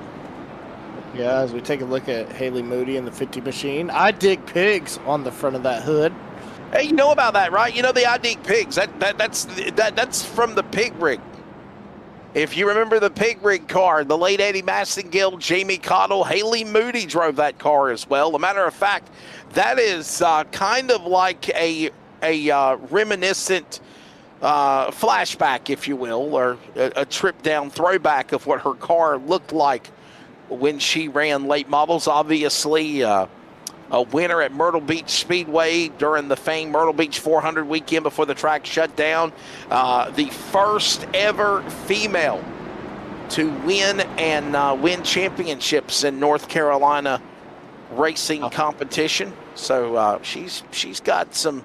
Yeah, as we take a look at Haley Moody in the 50 machine, I dig pigs on the front of that hood. Hey, you know about that, right? You know the I dig pigs. That's from the pig rig. If you remember the pig rig car, the late Eddie Massengill, Jamie Cottle, Haley Moody drove that car as well. As a matter of fact, that is kind of like a reminiscent flashback, if you will, or a trip down throwback of what her car looked like when she ran late models. Obviously, a winner at Myrtle Beach Speedway during the famed Myrtle Beach 400 weekend before the track shut down. The first ever female to win and win championships in North Carolina racing competition. So she's got some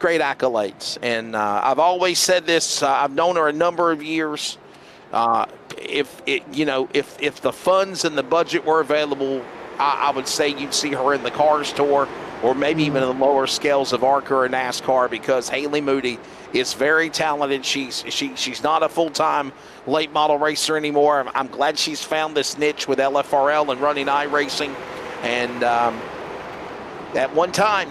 great accolades. And I've always said this. I've known her a number of years. If the funds and the budget were available, I would say you'd see her in the Cars Tour or maybe even in the lower scales of ARCA or NASCAR, because Haley Moody is very talented. She's not a full-time late model racer anymore. I'm glad she's found this niche with LFRL and running iRacing. And at one time,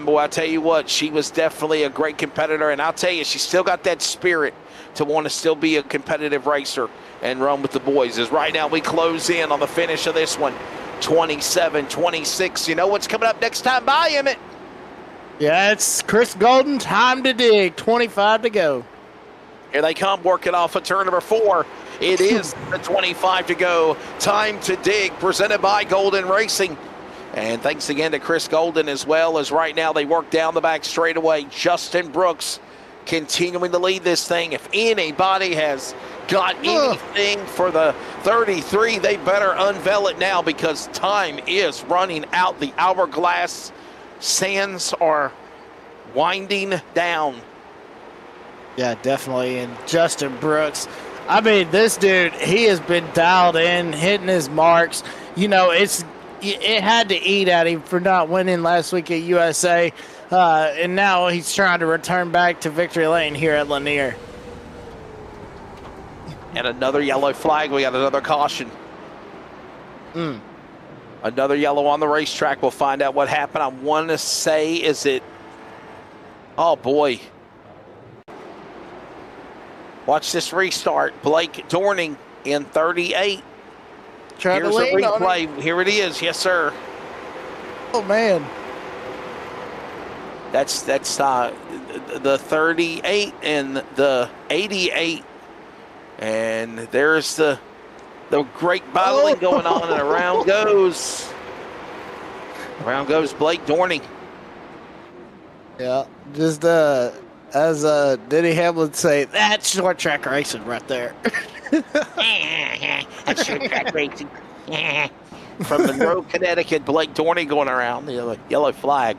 boy, I tell you what, she was definitely a great competitor. And I'll tell you, she's still got that spirit to want to still be a competitive racer and run with the boys. As right now we close in on the finish of this one, 27-26. You know what's coming up next time by, Emmett? Yeah, it's Chris Golden, time to dig, 25 to go. Here they come, working off of turn number 4. It is the 25 to go, time to dig, presented by Golden Racing. And thanks again to Chris Golden, as well as right now they work down the back straightaway. Justin Brooks continuing to lead this thing. If anybody has got anything for the 33, they better unveil it now, because time is running out. The hourglass sands are winding down. Yeah, definitely. And Justin Brooks, I mean, this dude, he has been dialed in, hitting his marks. You know, it had to eat at him for not winning last week at USA. And now he's trying to return back to victory lane here at Lanier. And another yellow flag. We got another caution. Another yellow on the racetrack. We'll find out what happened. I want to say, is it... Oh, boy. Watch this restart. Blake Dorning in 38. Trying Here's to a lean on replay. it. Here it is. Yes, sir. Oh, man. That's the 38 and the 88. And there's the great battling going on, and around goes Blake Dorning. Yeah, just as Denny Hamlin say, that's short track racing right there. That's short track racing. From Monroe, Connecticut, Blake Dorning going around the yellow flag.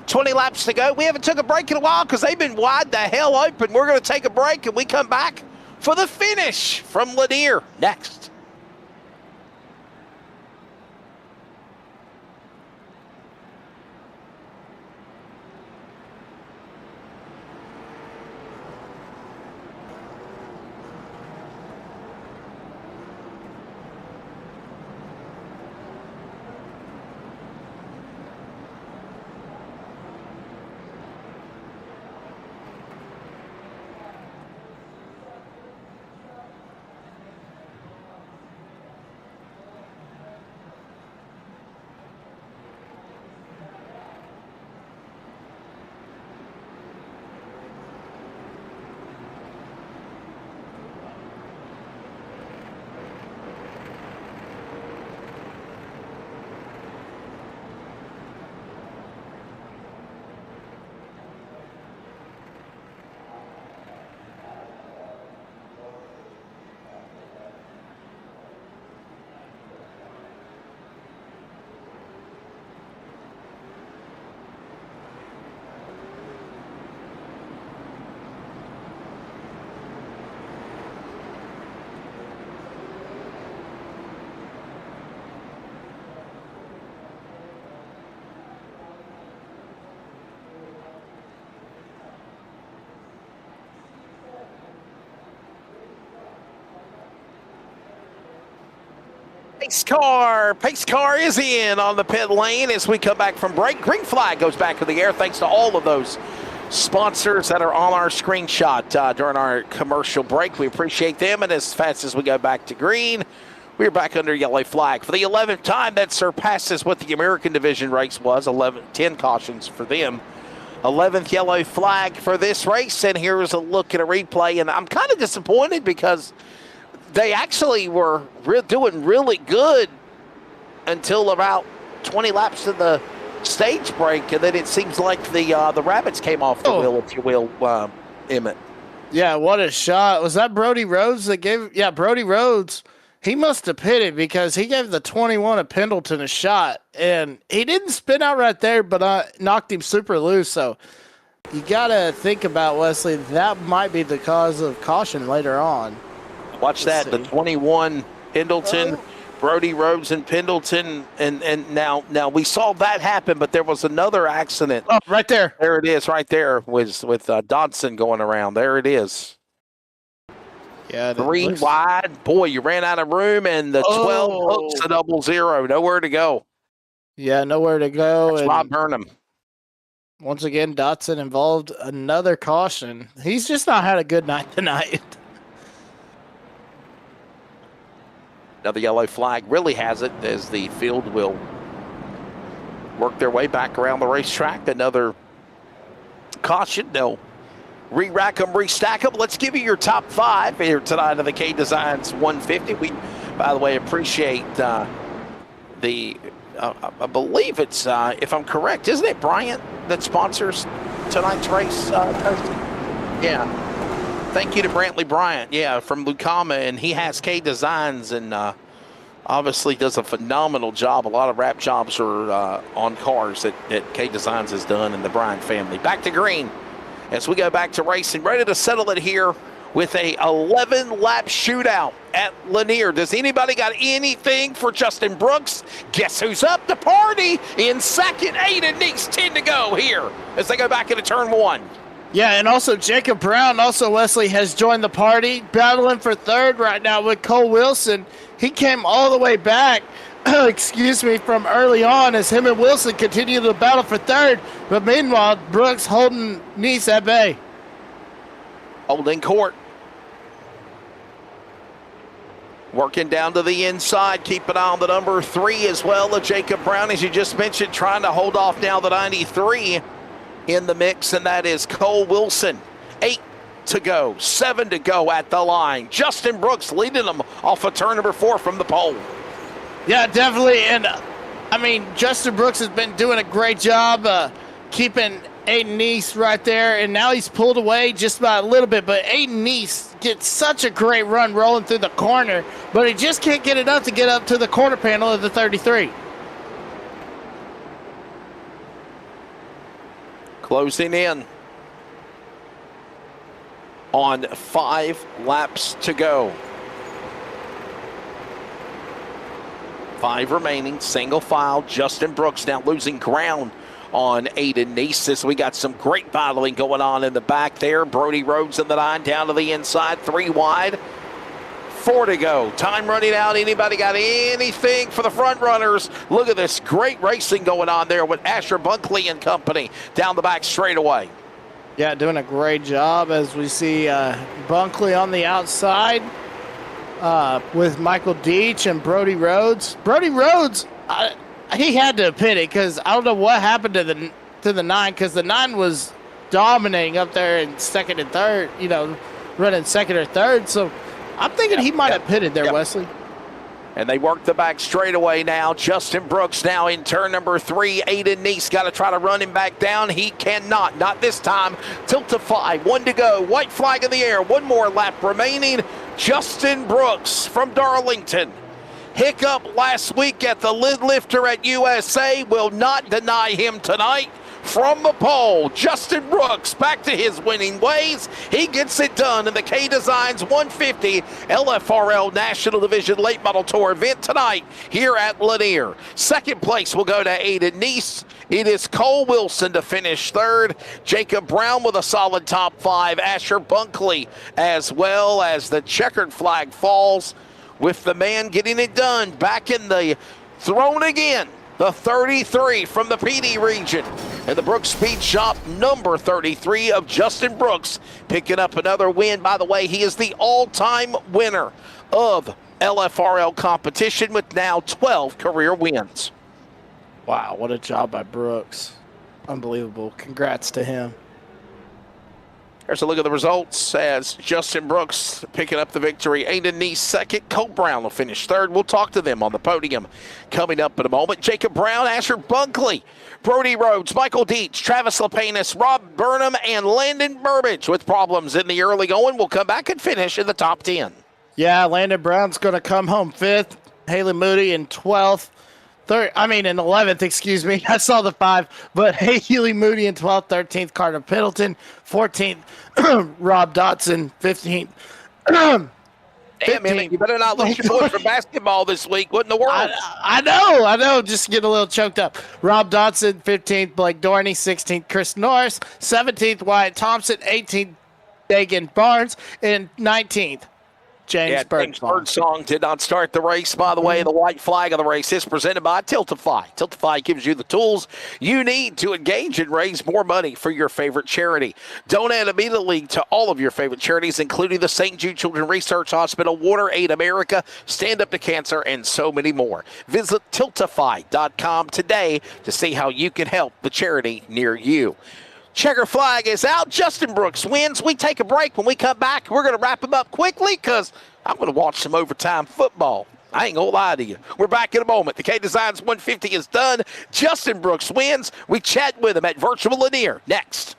20 laps to go. We haven't took a break in a while because they've been wide the hell open. We're going to take a break, and we come back for the finish from Lanier next. Pace car is in on the pit lane as we come back from break. Green flag goes back in the air thanks to all of those sponsors that are on our screenshot during our commercial break. We appreciate them, and as fast as we go back to green, we're back under yellow flag. For the 11th time, that surpasses what the American Division race was, 10 cautions for them. 11th yellow flag for this race, and here's a look at a replay, and I'm kind of disappointed because they actually were doing really good until about 20 laps to the stage break, and then it seems like the rabbits came off the wheel, if you will, Emmett. Yeah, what a shot. Was that Brody Rhodes that gave? Yeah, Brody Rhodes. He must have pitted because he gave the 21 of Pendleton a shot, and he didn't spin out right there, but knocked him super loose. So you got to think about, Wesley, that might be the cause of caution later on. Watch that, the 21 Pendleton Brody Rhodes and Pendleton, and now we saw that happen, but there was another accident. Oh, right there. There it is, right there, with Dodson going around. There it is. Yeah, 3 wide. Boy, you ran out of room, and the 12 hooks a 0-0. Nowhere to go. Yeah, nowhere to go. That's Rob Burnham. Once again, Dotson involved. Another caution. He's just not had a good night tonight. Another yellow flag really has it as the field will work their way back around the racetrack. Another caution. They'll re-rack them, restack them. Let's give you your top 5 here tonight of the K Designs 150. We, by the way, appreciate I believe it's, if I'm correct, isn't it Bryant that sponsors tonight's race? Yeah. Thank you to Brantley Bryant, from Lucama, and he has K Designs and obviously does a phenomenal job. A lot of wrap jobs are on cars that K Designs has done, and the Bryant family. Back to green as we go back to racing, ready to settle it here with a 11-lap shootout at Lanier. Does anybody got anything for Justin Brooks? Guess who's up to party in second? 8 and Neeks 10 to go here as they go back into turn 1. Yeah, and also Jacob Brown, also Wesley, has joined the party, battling for third right now with Cole Wilson. He came all the way back, from early on as him and Wilson continue to battle for third. But meanwhile, Brooks holding Neese at bay. Holding court. Working down to the inside, keep an eye on the number 3 as well, the Jacob Brown, as you just mentioned, trying to hold off now the 93 in the mix, and that is Cole Wilson. 8 to go, 7 to go at the line. Justin Brooks leading them off of turn number 4 from the pole. Yeah, definitely, and Justin Brooks has been doing a great job keeping Aiden Neese right there, and now he's pulled away just by a little bit, but Aiden Neese gets such a great run rolling through the corner, but he just can't get enough to get up to the quarter panel of the 33. Closing in on 5 laps to go. 5 remaining, single file. Justin Brooks now losing ground on Aiden Neese. We got some great battling going on in the back there. Brody Rhodes in the 9 down to the inside, 3 wide. 4 to go. Time running out. Anybody got anything for the front runners? Look at this great racing going on there with Asher Bunkley and company down the back straightaway. Yeah, doing a great job as we see Bunkley on the outside with Michael Deach and Brody Rhodes. Brody Rhodes, he had to pit it because I don't know what happened to the 9, because the 9 was dominating up there in second and third, running second or third. So I'm thinking he might have pitted there, Wesley. And they work the back straightaway now. Justin Brooks now in turn number 3. Aiden Neese got to try to run him back down. He cannot. Not this time. Tilt to 5. 1 to go. White flag in the air. 1 more lap remaining. Justin Brooks from Darlington. Hiccup last week at the lid lifter at USA will not deny him tonight. From the pole, Justin Brooks back to his winning ways. He gets it done in the K Designs 150 LFRL National Division Late Model Tour event tonight here at Lanier. Second place will go to Aiden Neese. It is Cole Wilson to finish third. Jacob Brown with a solid top 5. Asher Bunkley as well, as the checkered flag falls with the man getting it done. Back in the throne again. The 33 from the PD region. And the Brooks Speed Shop, number 33 of Justin Brooks, picking up another win. By the way, he is the all-time winner of LFRL competition with now 12 career wins. Wow, what a job by Brooks. Unbelievable. Congrats to him. There's a look at the results as Justin Brooks picking up the victory. Aiden Neese second. Cole Brown will finish third. We'll talk to them on the podium coming up in a moment. Jacob Brown, Asher Bunkley, Brody Rhodes, Michael Deach, Travis Lapanis, Rob Burnham, and Landon Burbage with problems in the early going. We'll come back and finish in the top 10. Yeah, Landon Brown's going to come home 5th. Haley Moody in 12th. In 11th, excuse me. I saw the 5, but Haley Moody in 12th, 13th, Carter Pendleton, 14th, Rob Dotson, 15th, Damn, Emmett, you better not lose your boy for basketball this week. What in the world? I know. Just getting a little choked up. Rob Dodson, 15th. Blake Dorney, 16th. Chris Norris, 17th. Wyatt Thompson, 18th. Dagan Barnes, and 19th. James Birdsong did not start the race. By the way, the white flag of the race is presented by Tiltify. Tiltify gives you the tools you need to engage and raise more money for your favorite charity. Donate immediately to all of your favorite charities, including the St. Jude Children's Research Hospital, Water Aid America, Stand Up to Cancer, and so many more. Visit Tiltify.com today to see how you can help the charity near you. Checker flag is out. Justin Brooks wins. We take a break. When we come back, we're going to wrap him up quickly because I'm going to watch some overtime football. I ain't going to lie to you. We're back in a moment. The K-Designs 150 is done. Justin Brooks wins. We chat with him at Virtual Lanier next.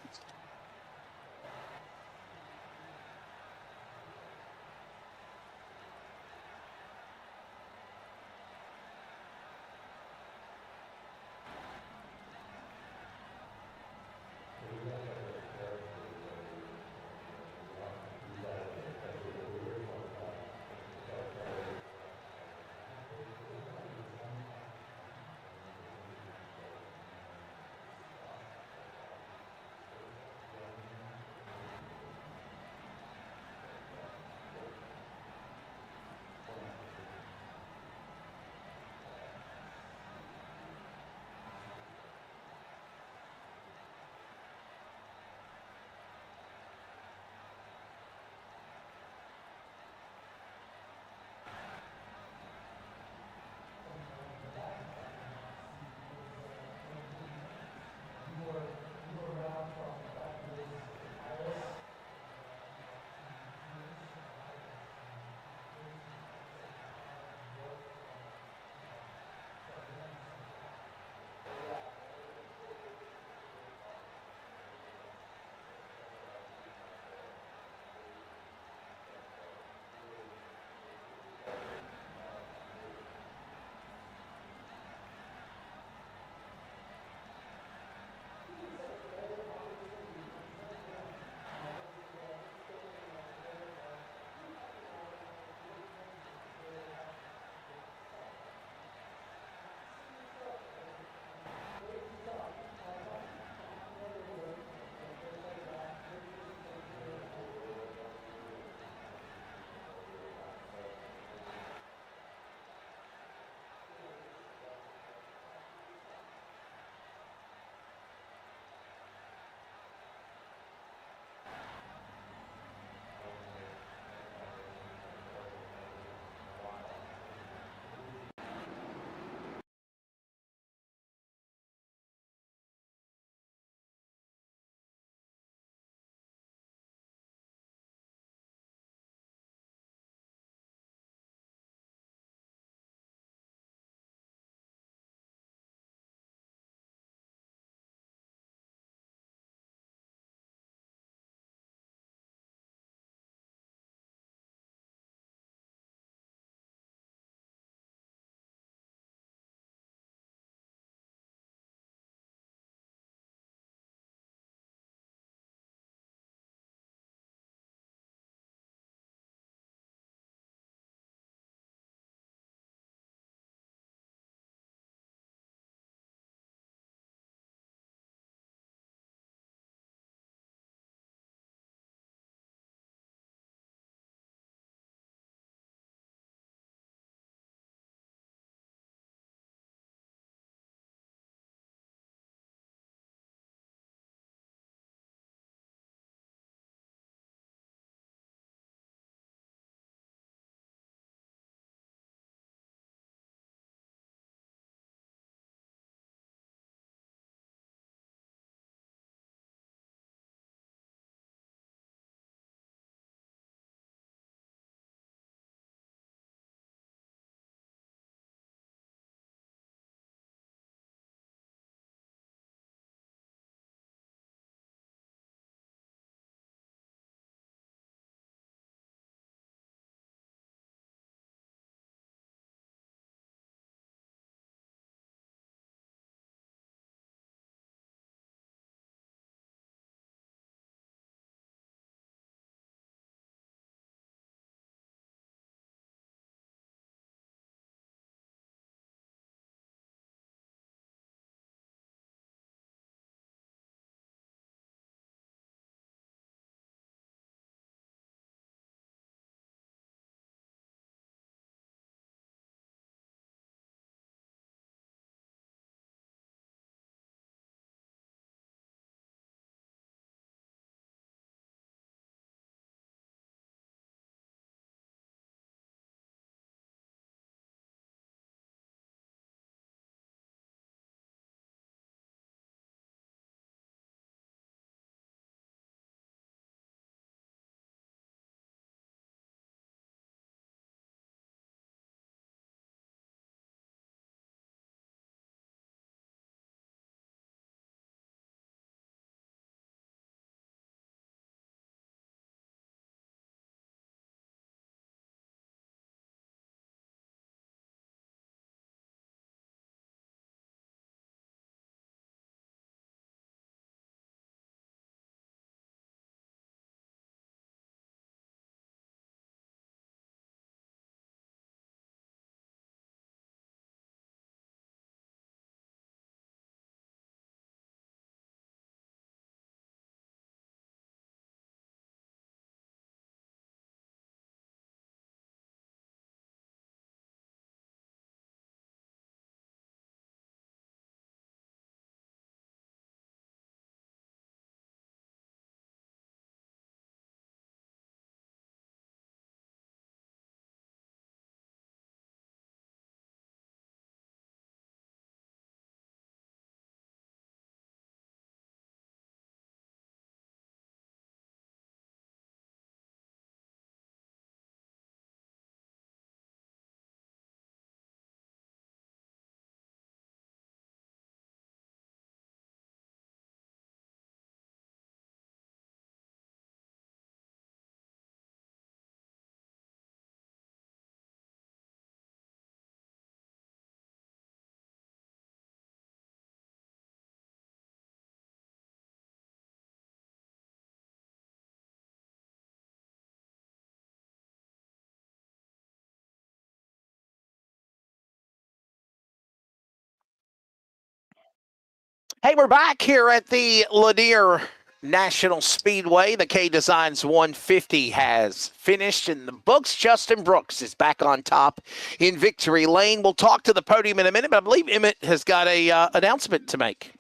Hey, we're back here at the Lanier National Speedway. The K Designs 150 has finished in the books. Justin Brooks is back on top in victory lane. We'll talk to the podium in a minute, but I believe Emmett has got a announcement to make.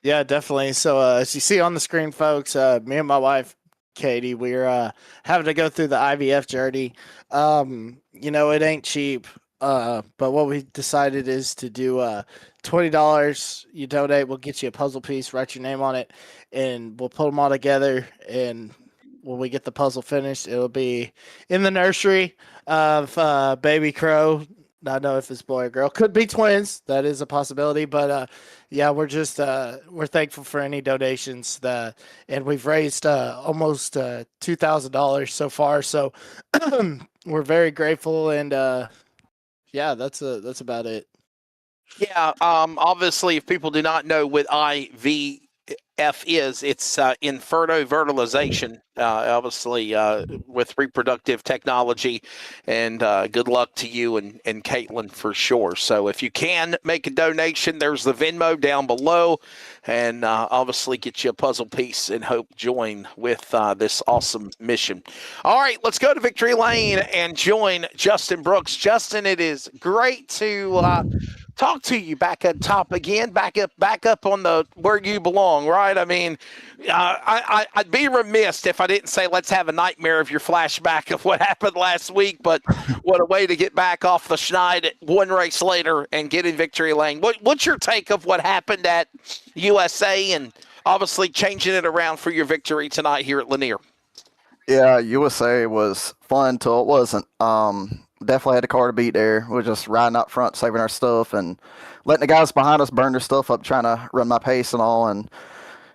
Yeah, definitely. So as you see on the screen, folks, me and my wife, Katie, we're having to go through the IVF journey. It ain't cheap. But what we decided is to do $20. You donate, we'll get you a puzzle piece, write your name on it, and we'll put them all together. And when we get the puzzle finished, it'll be in the nursery of Baby Crow. Not know if it's boy or girl. Could be twins. That is a possibility. But yeah, we're just we're thankful for any donations. And we've raised almost $2,000 so far. So we're very grateful. And yeah, that's about it. Yeah, obviously, if people do not know what IVF is, it's inferno fertilization, obviously, with reproductive technology. And good luck to you and Caitlin for sure. So if you can make a donation, there's the Venmo down below. And obviously get you a puzzle piece and hope join with this awesome mission. All right, let's go to Victory Lane and join Justin Brooks. Justin, it is great to talk to you back at top again, back up on the where you belong, right? I mean, I'd be remiss if I didn't say let's have a nightmare of your flashback of what happened last week, but what a way to get back off the schneid one race later and get in victory lane. What's your take of what happened at USA and obviously changing it around for your victory tonight here at Lanier? Yeah, USA was fun till it wasn't. Definitely had a car to beat there. We were just riding out front, saving our stuff, and letting the guys behind us burn their stuff up, trying to run my pace and all, and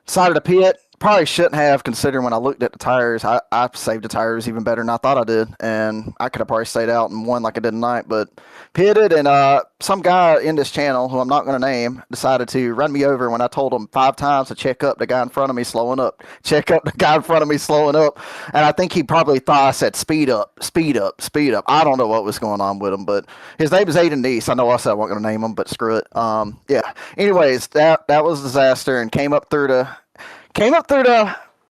decided to pit. Probably shouldn't have, considering when I looked at the tires, I saved the tires even better than I thought I did, and I could have probably stayed out and won like I did tonight, but pitted, and some guy in this channel, who I'm not going to name, decided to run me over when I told him 5 times to check up the guy in front of me slowing up, check up the guy in front of me slowing up, and I think he probably thought I said speed up, speed up, speed up. I don't know what was going on with him, but his name is Aiden Neese. I know I said I wasn't going to name him, but screw it. Yeah. Anyways, that was a disaster, and came up through the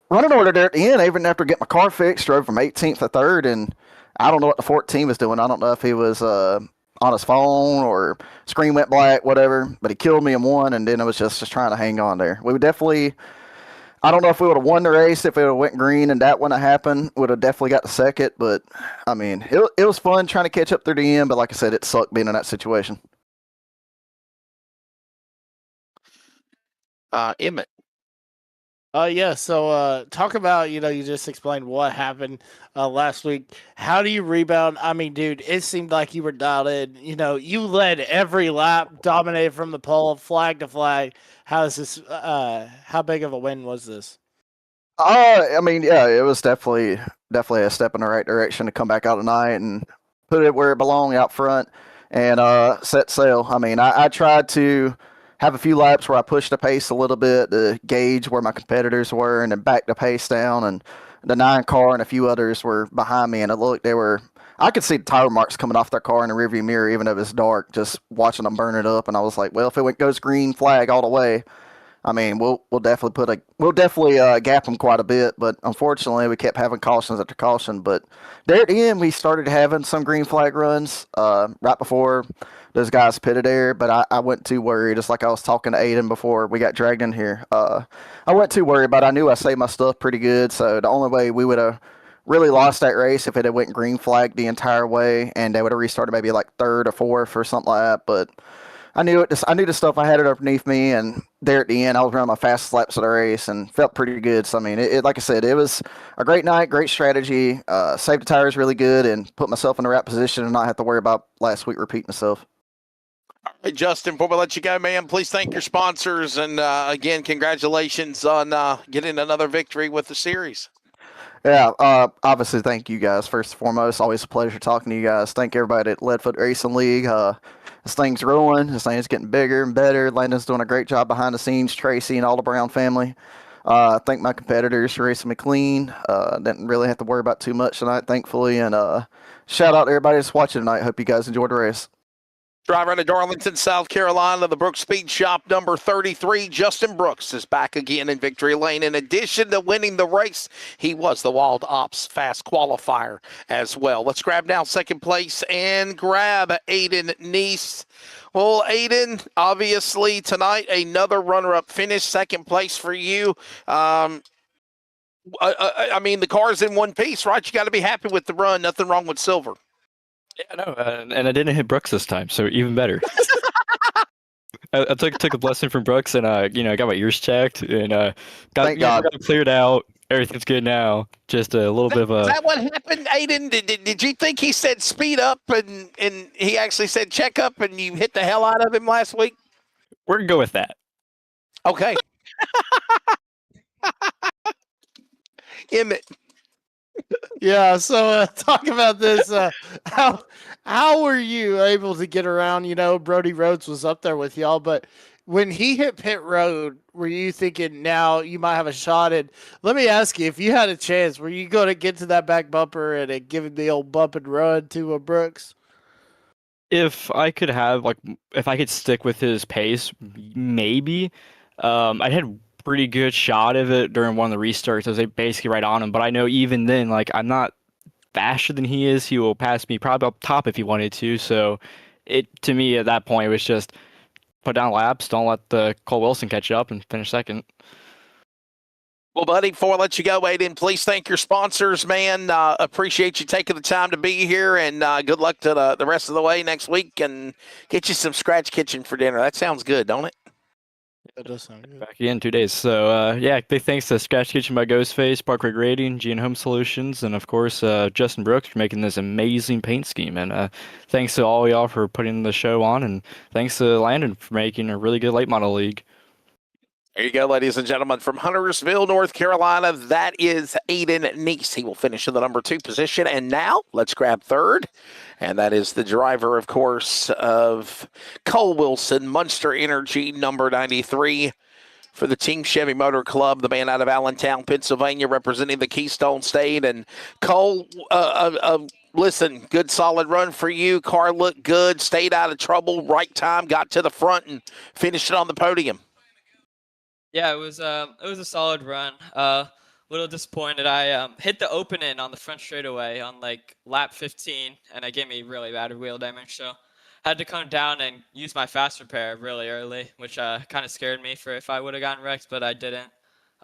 running order there at the end, even after getting my car fixed. Drove from 18th to 3rd, and I don't know what the 14 was doing. I don't know if he was on his phone or screen went black, whatever, but he killed me in one, and then it was just trying to hang on there. We would definitely, I don't know if we would have won the race if it would have went green and that wouldn't have happened. Would have definitely got the second, but I mean, it was fun trying to catch up through the end, but like I said, it sucked being in that situation. Emmett. Yeah, so talk about, you just explained what happened last week. How do you rebound? I mean, dude, it seemed like you were dialed in. You led every lap, dominated from the pole, flag to flag. How big of a win was this? I mean, yeah, it was definitely a step in the right direction to come back out tonight and put it where it belonged out front and set sail. I mean, I tried to have a few laps where I pushed the pace a little bit to gauge where my competitors were and then back the pace down, and the 9 car and a few others were behind me, and it looked, I could see the tire marks coming off their car in the rearview mirror even though it was dark, just watching them burn it up, and I was like, well, if it goes green flag all the way, I mean, we'll definitely gap them quite a bit, but unfortunately we kept having cautions after caution. But there at the end, we started having some green flag runs right before those guys pitted there, but I wasn't too worried. Just like I was talking to Aiden before we got dragged in here, I wasn't too worried, but I knew I saved my stuff pretty good. So the only way we would have really lost that race if it had went green flag the entire way, and they would have restarted maybe like 3rd or 4th or something like that. But I knew it. I knew the stuff I had it underneath me, and there at the end, I was running my fastest laps of the race and felt pretty good. So I mean, like I said, it was a great night, great strategy. Saved the tires really good, and put myself in the right position and not have to worry about last week repeating myself. All right, Justin, before we let you go, man, please thank your sponsors, and again, congratulations on getting another victory with the series. Yeah, obviously, thank you guys first and foremost. Always a pleasure talking to you guys. Thank everybody at Leadfoot Racing League. This thing's growing. This thing's getting bigger and better. Landon's doing a great job behind the scenes. Tracy and all the Brown family. Thank my competitors, Racing McLean. Didn't really have to worry about too much tonight, thankfully. And shout out to everybody that's watching tonight. Hope you guys enjoyed the race. Driver out of Darlington, South Carolina, the Brooks Speed Shop, number 33, Justin Brooks, is back again in victory lane. In addition to winning the race, he was the Wild Ops Fast Qualifier as well. Let's grab now second place and grab Aiden Neese. Well, Aiden, obviously tonight, another runner-up finish, second place for you. I mean, the car's in one piece, right? You got to be happy with the run. Nothing wrong with silver. Yeah, no, and I didn't hit Brooks this time, so even better. I took a blessing from Brooks, and I got my ears checked, and Thank God. got it cleared out. Everything's good now. Just a little bit of a. Is that what happened, Aiden? Did you think he said speed up, and he actually said check up, and you hit the hell out of him last week? We're gonna go with that. Okay. Emmett. Yeah, so talk about this. How were you able to get around? Brody Rhodes was up there with y'all, but when he hit pit road, were you thinking now you might have a shot? And let me ask you, if you had a chance, were you going to get to that back bumper and give him the old bump and run to Brooks? If I could stick with his pace, maybe. I had a pretty good shot of it during one of the restarts. I was basically right on him, but I know even then, I'm not faster than he is. He will pass me probably up top if he wanted to. So, to me at that point, it was just put down laps, don't let the Cole Wilson catch up, and finish second. Well, buddy, before I let you go, Aiden, please thank your sponsors, man. Appreciate you taking the time to be here, and good luck to the rest of the way next week, and get you some Scratch Kitchen for dinner. That sounds good, don't it? That does sound good. Back again in 2 days. So, big thanks to Scratch Kitchen by Ghostface, Park Rig Rating, G&. Home Solutions, and, of course, Justin Brooks for making this amazing paint scheme. And thanks to all y'all for putting the show on, and thanks to Landon for making a really good late model league. There you go, ladies and gentlemen, from Huntersville, North Carolina. That is Aiden Neese. He will finish in the number 2 position. And now let's grab third. And that is the driver, of course, of Cole Wilson, Munster Energy, number 93. For the Team Chevy Motor Club, the man out of Allentown, Pennsylvania, representing the Keystone State. And Cole, listen, good solid run for you. Car looked good, stayed out of trouble, right time, got to the front and finished it on the podium. Yeah, it was a solid run. A little disappointed. I hit the opening on the front straightaway on lap 15, and it gave me really bad wheel damage. So I had to come down and use my fast repair really early, which kind of scared me for if I would have gotten wrecked, but I didn't.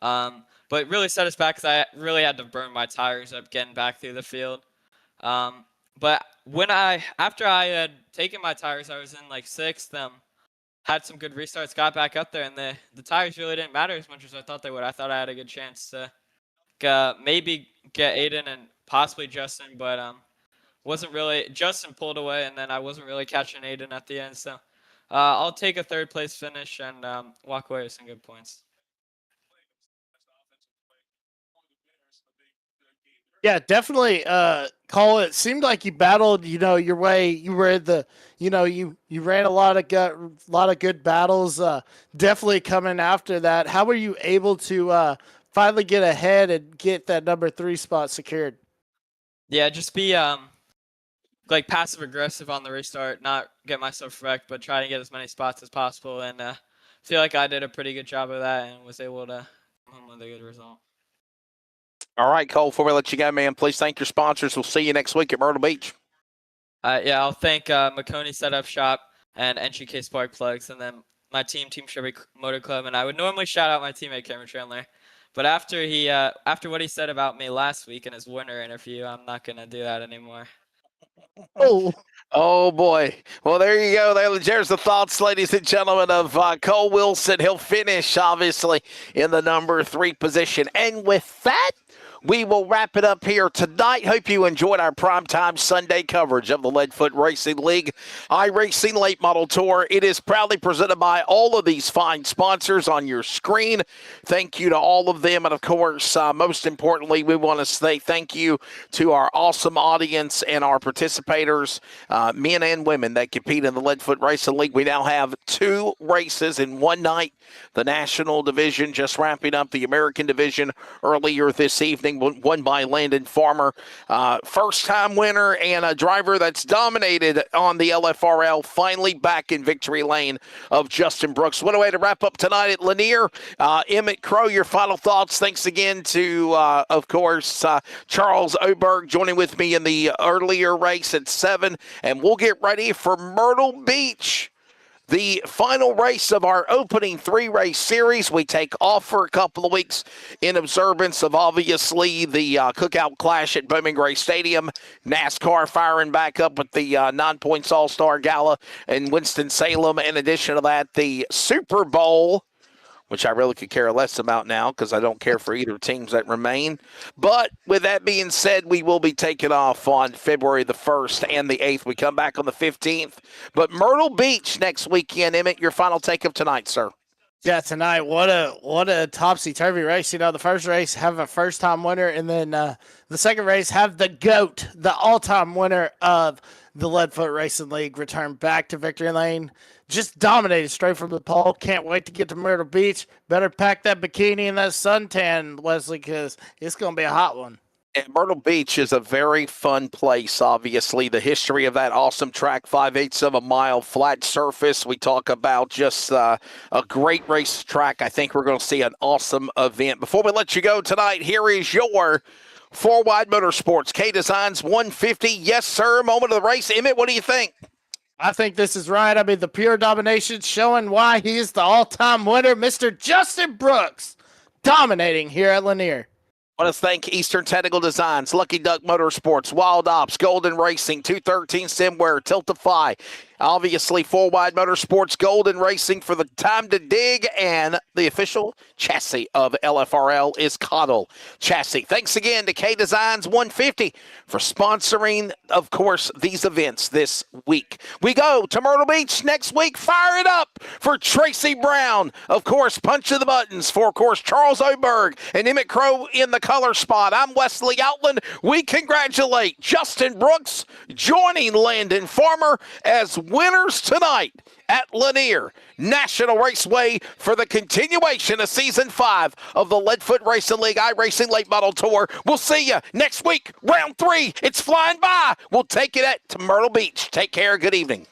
But it really set us back because I really had to burn my tires up getting back through the field. But after I had taken my tires, I was in 6th. Had some good restarts, got back up there, and the tires really didn't matter as much as I thought they would. I thought I had a good chance to maybe get Aiden and possibly Justin, but wasn't really. Justin pulled away, and then I wasn't really catching Aiden at the end. So I'll take a 3rd place finish and walk away with some good points. Yeah, definitely. Cole, it seemed like you battled, your way. You were you ran a lot of good battles. Definitely coming after that. How were you able to finally get ahead and get that number 3 spot secured? Yeah, just be passive aggressive on the restart, not get myself wrecked, but try to get as many spots as possible. And feel like I did a pretty good job of that and was able to come home with a good result. All right, Cole, before we let you go, man, please thank your sponsors. We'll see you next week at Myrtle Beach. Yeah, I'll thank McConey Setup Shop and NGK Spark Plugs, and then my Team Chevy Motor Club. And I would normally shout out my teammate Cameron Chandler, but after what he said about me last week in his winter interview, I'm not gonna do that anymore. Oh, boy. Well, there you go. There's the thoughts, ladies and gentlemen, of Cole Wilson. He'll finish, obviously, in the number 3 position. And with that, we will wrap it up here tonight. Hope you enjoyed our primetime Sunday coverage of the Leadfoot Racing League iRacing Late Model Tour. It is proudly presented by all of these fine sponsors on your screen. Thank you to all of them. And, of course, most importantly, we want to say thank you to our awesome audience and our participators, men and women that compete in the Leadfoot Racing League. We now have 2 races in one night. The National Division just wrapping up the American Division earlier this evening. evening, won by Landon Farmer. First-time winner and a driver that's dominated on the LFRL, finally back in victory lane of Justin Brooks. What a way to wrap up tonight at Lanier. Emmett Crow, your final thoughts. Thanks again to, of course, Charles Oberg joining with me in the earlier race at 7. And we'll get ready for Myrtle Beach, the final race of our opening 3-race series. We take off for a couple of weeks in observance of, obviously, the Cookout Clash at Bowman Gray Stadium. NASCAR firing back up with the 9 Points All-Star Gala in Winston-Salem. In addition to that, the Super Bowl, which I really could care less about now because I don't care for either teams that remain. But with that being said, we will be taking off on February the 1st and the 8th. We come back on the 15th. But Myrtle Beach next weekend. Emmett, your final take of tonight, sir. Yeah, tonight, what a topsy-turvy race. You know, the first race, have a first-time winner, and then the second race, have the GOAT, the all-time winner of the Leadfoot Racing League, return back to victory lane. Just dominated straight from the pole. Can't wait to get to Myrtle Beach. Better pack that bikini and that suntan, Wesley, because it's going to be a hot one. And Myrtle Beach is a very fun place, obviously. The history of that awesome track, 5/8 of a mile, flat surface. We talk about just a great race track. I think we're going to see an awesome event. Before we let you go tonight, here is your 4Wide Motorsports K-Designs 150. Yes, sir. Moment of the race. Emmett, what do you think? I think this is right. I mean, the pure domination showing why he is the all-time winner, Mr. Justin Brooks, dominating here at Lanier. I want to thank Eastern Technical Designs, Lucky Duck Motorsports, Wild Ops, Golden Racing, 213 Simware, Tiltify, obviously 4Wide Motorsports, Golden Racing for the time to dig, and the official chassis of LFRL is Cottle Chassis. Thanks again to K-Designs 150 for sponsoring, of course, these events this week. We go to Myrtle Beach next week. Fire it up for Tracy Brown. Of course, punch of the buttons for, of course, Charles Oberg and Emmett Crow in the color spot. I'm Wesley Outland. We congratulate Justin Brooks joining Landon Farmer as winners tonight at Lanier National Raceway for the continuation of Season 5 of the Leadfoot Racing League iRacing Late Model Tour. We'll see you next week, round 3. It's flying by. We'll take it to Myrtle Beach. Take care. Good evening.